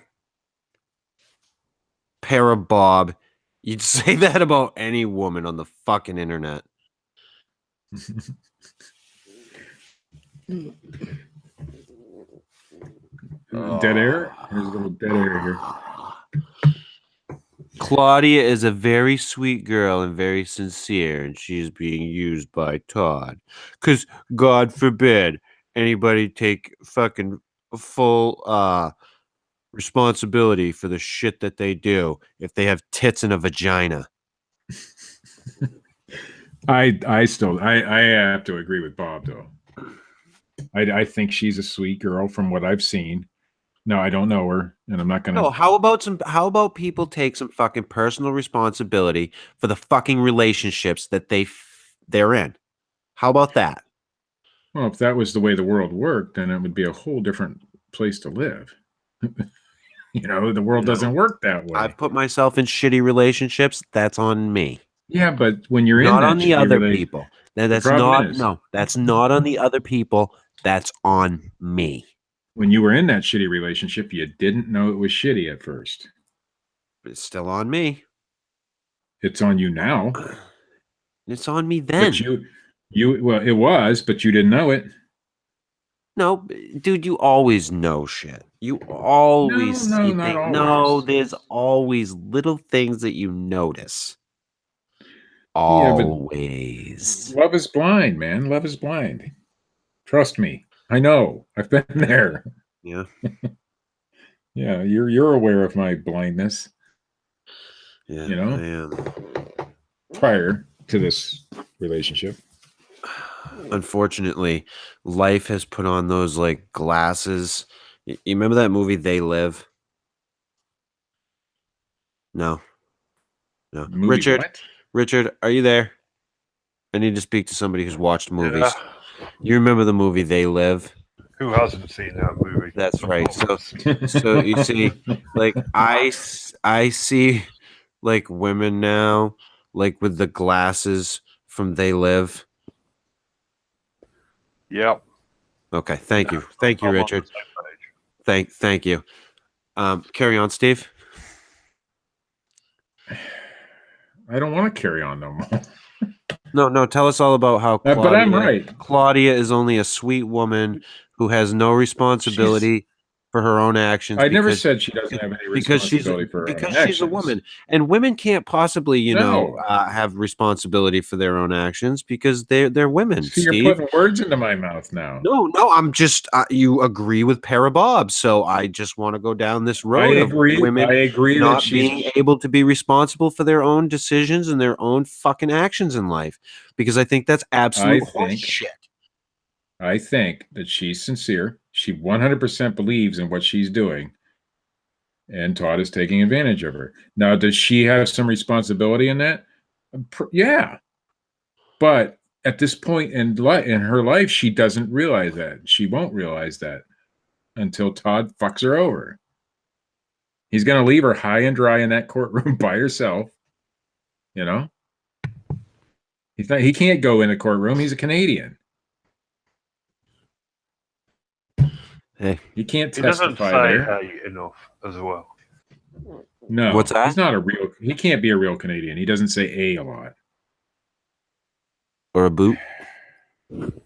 Bob, you'd say that about any woman on the fucking internet. Dead air? There's a little dead air here. Claudia is a very sweet girl and very sincere, and she's being used by Todd. Because, God forbid, anybody take fucking full responsibility for the shit that they do if they have tits and a vagina. I still I have to agree with Bob though. I think she's a sweet girl from what I've seen. No, I don't know her, and I'm not gonna. No, how about people take some fucking personal responsibility for the fucking relationships that they're in? How about that? Well, if that was the way the world worked, then it would be a whole different place to live. The world doesn't work that way. I've put myself in shitty relationships. That's on me. Yeah, but when you're Not in that on the shitty other relation- people. That's problem is- no, that's not on the other people. That's on me. when you were in that shitty relationship, you didn't know it was shitty at first. But it's still on me. It's on you now. It's on me then. But well, it was, but you didn't know it. No, dude, you always know shit. You always No, you not think, always. no, there's always little things that you notice. Yeah, but Always. love is blind, man. Love is blind. Trust me. I know. I've been there. Yeah. Yeah, you're aware of my blindness. Yeah. You know? I am. Prior to this relationship. Unfortunately, life has put on those like glasses. You remember that movie They Live? No. No. Movie what? Richard, are you there? I need to speak to somebody who's watched movies. Yeah. You remember the movie They Live? Who hasn't seen that movie? That's right. So you see, like I see like women now, like with the glasses from They Live. Yep. Okay, thank you, I'm on the Richard. same page. Thank you. Carry on, Steve. I don't want to carry on no more. No. Tell us all about how Claudia, But I'm right. Claudia is only a sweet woman who has no responsibility for her own actions. I never said she doesn't have any responsibility for her own she's actions. a woman, and women can't possibly, No. have responsibility for their own actions because they're women. See, Steve. you're putting words into my mouth now. No, I'm just you agree with Parabob, so I just want to go down this road of women I agree not that being able to be responsible for their own decisions and their own fucking actions in life, because I think that's absolute horseshit. I think that she's sincere. She 100% believes in what she's doing, and Todd is taking advantage of her. Now, does she have some responsibility in that? Yeah, but at this point in her life, she doesn't realize that. She won't realize that until Todd fucks her over. He's going to leave her high and dry in that courtroom by herself. He can't go in a courtroom. He's a Canadian. Hey, he can't He doesn't testify say there. hey enough as well. No, What's that? He's not a real. He can't be a real Canadian. He doesn't say a lot. or a boot.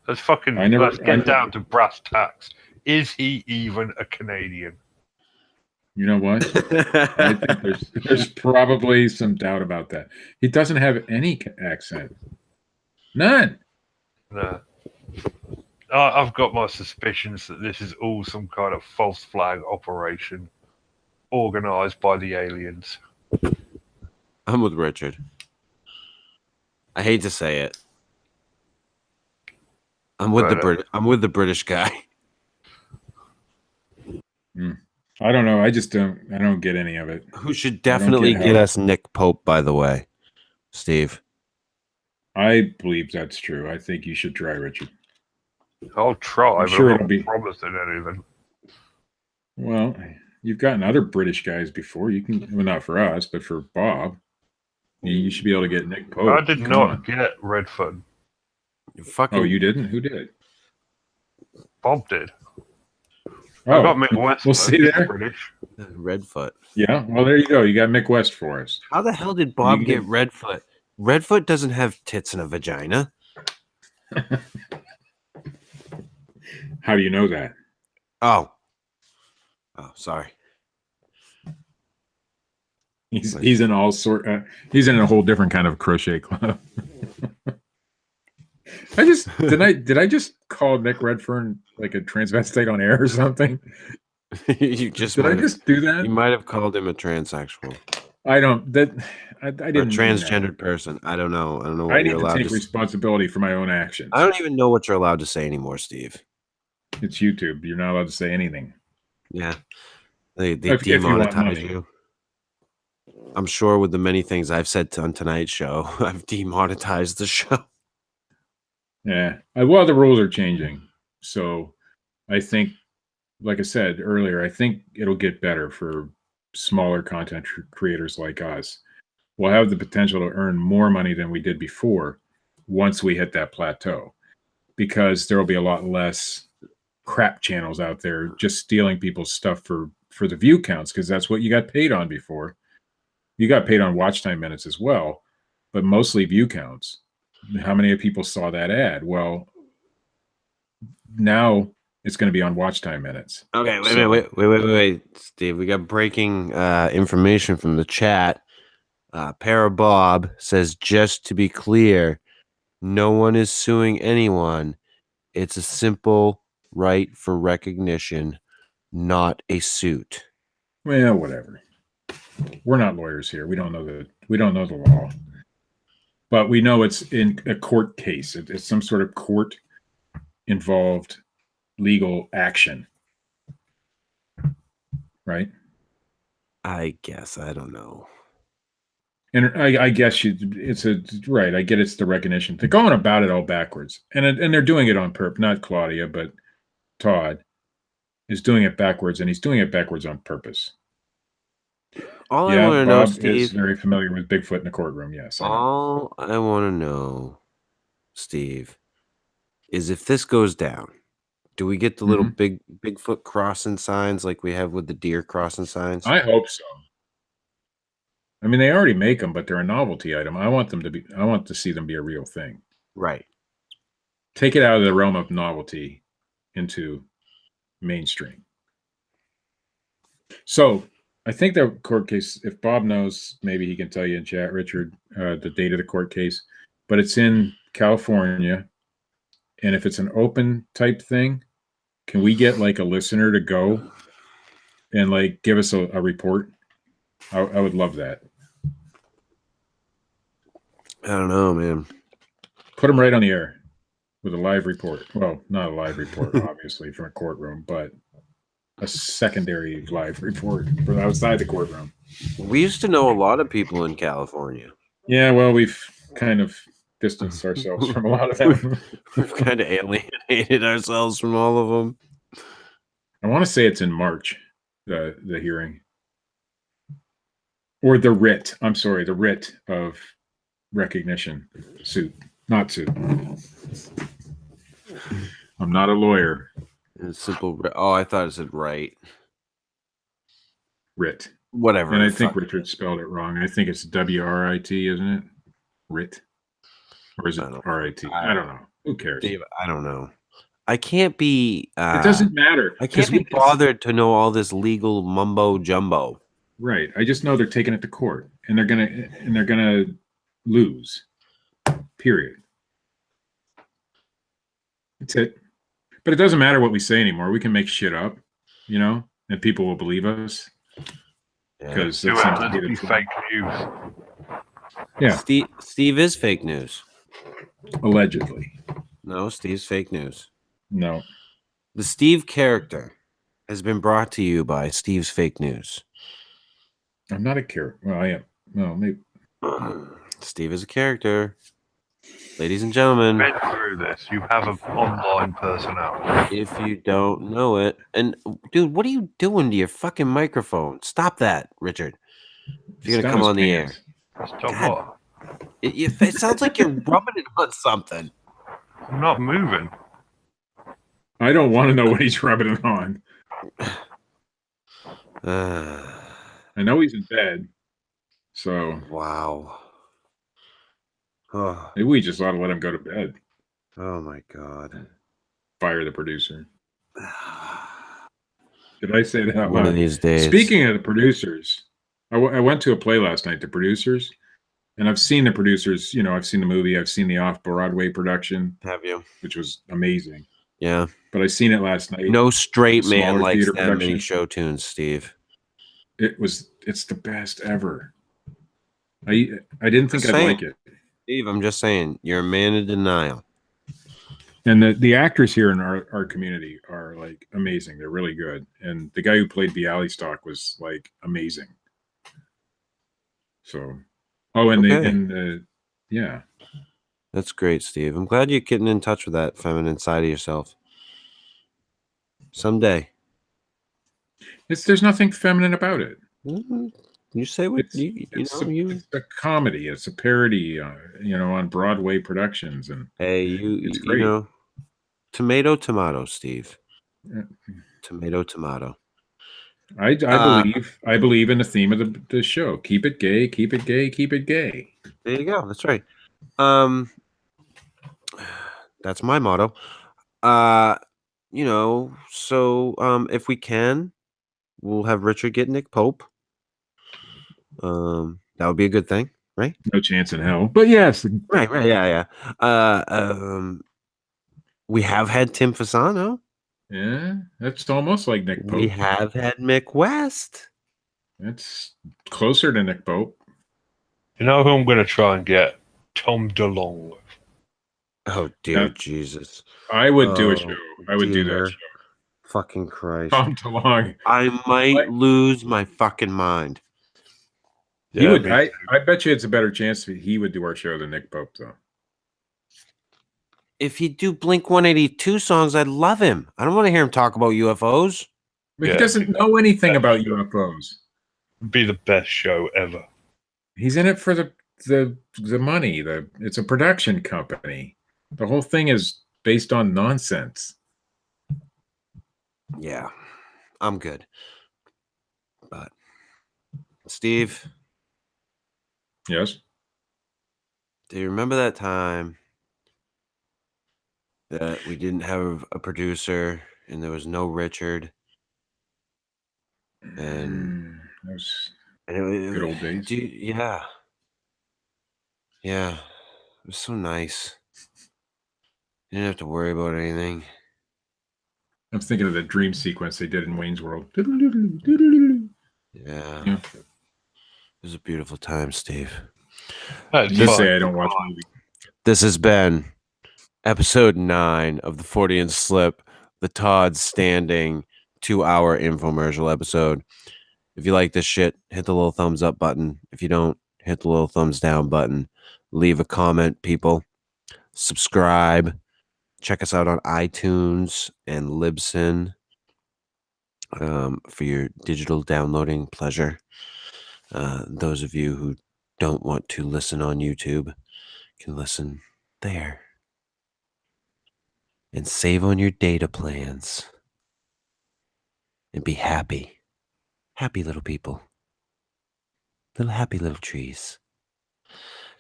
Let's get down to brass tacks. Is he even a Canadian? You know what? I think there's probably some doubt about that. He doesn't have any accent. None. No. I've got my suspicions that this is all some kind of false flag operation organized by the aliens. I'm with Richard. I hate to say it. I'm with the British guy. I don't know. I don't get any of it. Who should definitely get us Nick Pope, by the way, Steve. I believe that's true. I think you should try, Richard. I'll try, but sure I'm it'll be promising anything. Well, you've gotten other British guys before. You can, well, not for us, but for Bob. You should be able to get Nick Pope. I did not get Dred Funn. Oh, you didn't? Who did? Bob did. Oh, I got Mick West. We'll see there. British. Redfoot. Yeah, well, there you go. You got Mick West for us. How the hell did Bob get Redfoot? Redfoot doesn't have tits and a vagina. How do you know that? Oh, sorry. He's in all sort. He's in a whole different kind of crochet club. Did I just call Nick Redfern like a transvestite on air or something? Did I just do that? You might have called him a transsexual. I Or a didn't mean that. transgendered person. I don't know. I don't know I what need you're to allowed take to. responsibility for my own actions. I don't even know what you're allowed to say anymore, Steve. It's YouTube. You're not allowed to say anything. Yeah, they If you want demonetize money. you. I'm sure with the many things I've said on tonight's show, I've demonetized the show. Yeah. Well, the rules are changing. So I think, like I said earlier, I think it'll get better for smaller content creators like us. We'll have the potential to earn more money than we did before once we hit that plateau, because there will be a lot less crap channels out there just stealing people's stuff for the view counts, because that's what you got paid on before. You got paid on watch time minutes as well, but mostly view counts. How many people saw that ad? Well, now it's going to be on watch time minutes. Okay, wait, Steve. We got breaking information from the chat. Parabob says, just to be clear, no one is suing anyone. It's a simple right for recognition, not a suit. Well, whatever. We're not lawyers here. We don't know the law, but we know it's in a court case. It's some sort of court involved legal action, right? I guess. I don't know. And I guess it's right. I get it's the recognition. They're going about it all backwards, and they're doing it on purpose. Not Claudia, but Todd is doing it backwards, and he's doing it backwards on purpose. All I want to know, Bob Steve. is very familiar with Bigfoot in the courtroom. Yes. All I want to know, Steve, is if this goes down, do we get the little Bigfoot crossing signs like we have with the deer crossing signs? I hope so. I mean, they already make them, but they're a novelty item. I want to see them be a real thing. Right. Take it out of the realm of novelty into mainstream. So I think the court case, if Bob knows, maybe he can tell you in chat, Richard, the date of the court case, but it's in California. And if it's an open type thing, can we get like a listener to go and like give us a report? I would love that. I don't know, man. Put them right on the air with a live report. Well, not a live report, obviously, from a courtroom, but a secondary live report from outside the courtroom. We used to know a lot of people in California. Yeah, well, we've kind of distanced ourselves from a lot of them. We've kind of alienated ourselves from all of them. I want to say it's in March, the hearing. Or the writ. I'm sorry, the writ of recognition suit. Not suit. I'm not a lawyer. Simple. Oh, I thought it said right. Writ. Whatever. And I think Richard spelled it wrong. I think it's W-R-I-T, isn't it? Writ. Or is it R-I-T? I don't know. Who cares? Dave, I don't know. I can't be. It doesn't matter. I can't be bothered to know all this legal mumbo jumbo. Right. I just know they're taking it to court, and they're gonna lose. Period. That's it. But it doesn't matter what we say anymore. We can make shit up, and people will believe us. Because it seems to be fake news. Yeah. Steve is fake news. Allegedly. No, Steve's fake news. No. The Steve character has been brought to you by Steve's Fake News. I'm not a character. Well, I am. Well, maybe. Steve is a character. Ladies and gentlemen. Been through this. You have an online personality. If you don't know it. And, dude, what are you doing to your fucking microphone? Stop that, Richard. If you're going to come on the air. Stop what? It sounds like you're rubbing it on something. I'm not moving. I don't want to know what he's rubbing it on. I know he's in bed. So. Wow. Oh. Maybe we just ought to let him go to bed. Oh, my God. Fire the producer. Did I say that? One of these days. Speaking of the producers, I went to a play last night, The Producers. And I've seen the producers, I've seen the movie, I've seen the off-Broadway production. Have you? Which was amazing. Yeah. But I seen it last night. No straight man likes that production. many show tunes, Steve. It's the best ever. I didn't think Just I'd saying. like it. Steve, I'm just saying, you're a man of denial. And the actors here in our community are like amazing. They're really good. And the guy who played Bialystok was like amazing. So, yeah. That's great, Steve. I'm glad you're getting in touch with that feminine side of yourself. Someday. There's nothing feminine about it. You say what It's a comedy. It's a parody, on Broadway productions, and it's great. Tomato, Steve. Yeah. Tomato. I believe in the theme of the show. Keep it gay, keep it gay, keep it gay. There you go. That's right. That's my motto. If we can, we'll have Richard get Nick Pope. That would be a good thing, right? No chance in hell. But yes. Right, yeah. We have had Tim Fasano. Yeah, that's almost like Nick Pope. We have had Mick West. That's closer to Nick Pope. You know who I'm going to try and get? Tom DeLonge. Oh, dear Jesus. I would do a show. I would do that show. Fucking Christ. Tom DeLonge. I might lose my fucking mind. He would. I bet you it's a better chance he would do our show than Nick Pope, though. If he'd do Blink 182 songs, I'd love him. I don't want to hear him talk about UFOs. But he doesn't know anything about UFOs. Be the best show ever. He's in it for the money. It's a production company. The whole thing is based on nonsense. Yeah, I'm good. But Steve. Yes. Do you remember that time that we didn't have a producer and there was no Richard? And that was good old days. Yeah. It was so nice. You didn't have to worry about anything. I'm thinking of the dream sequence they did in Wayne's World. Yeah. It was a beautiful time, Steve. Just say I don't watch movies. This has been episode 9 of the Fortean Slip, the Todd Standing 2-hour infomercial episode. If you like this shit, hit the little thumbs up button. If you don't, hit the little thumbs down button. Leave a comment, people. Subscribe. Check us out on iTunes and Libsyn for your digital downloading pleasure. Those of you who don't want to listen on YouTube can listen there. And save on your data plans. And be happy. Happy little people. Happy little trees.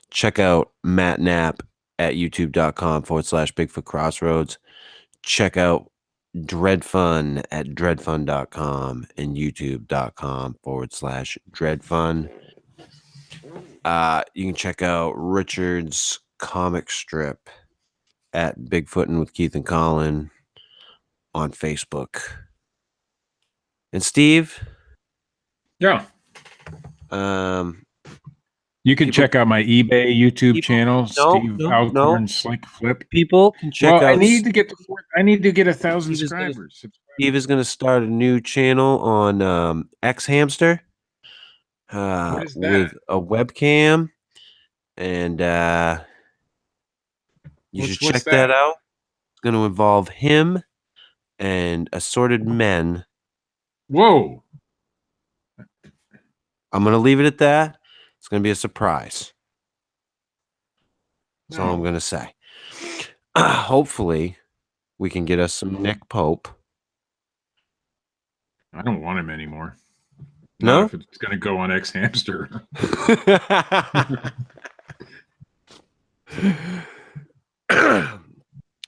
Check out Matt Knapp at youtube.com/bigfootcrossroads. Check out Dred Funn at dredfunn.com and youtube.com/Dred Funn. You can check out Richard's comic strip at Bigfootin' with Keith and Colin on Facebook. And Steve? Yeah. You can check out my eBay YouTube channel, Steve Alcorn Slick Flip. People can check out. I need to get 1,000 subscribers. Steve is going to start a new channel on X Hamster with a webcam, and you should check that out. It's going to involve him and assorted men. Whoa! I'm going to leave it at that. It's going to be a surprise. That's all I'm going to say. Hopefully, we can get us some Nick Pope. I don't want him anymore. No? Not if it's going to go on X Hamster.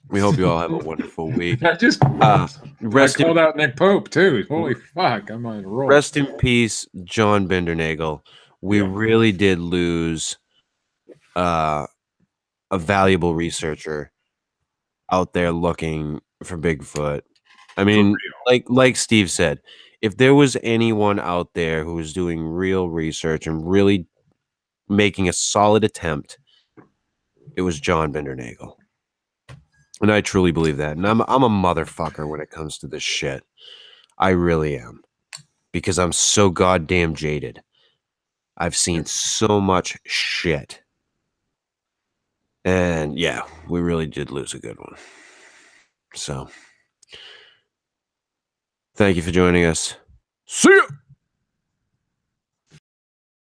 We hope you all have a wonderful week. I called out Nick Pope, too. Holy fuck. I'm on a roll. Rest in peace, John Bindernagel. We really did lose a valuable researcher out there looking for Bigfoot. I mean, like Steve said, if there was anyone out there who was doing real research and really making a solid attempt, it was John Bindernagel. And I truly believe that. And I'm a motherfucker when it comes to this shit. I really am. Because I'm so goddamn jaded. I've seen so much shit. And yeah, we really did lose a good one. So, thank you for joining us. See ya!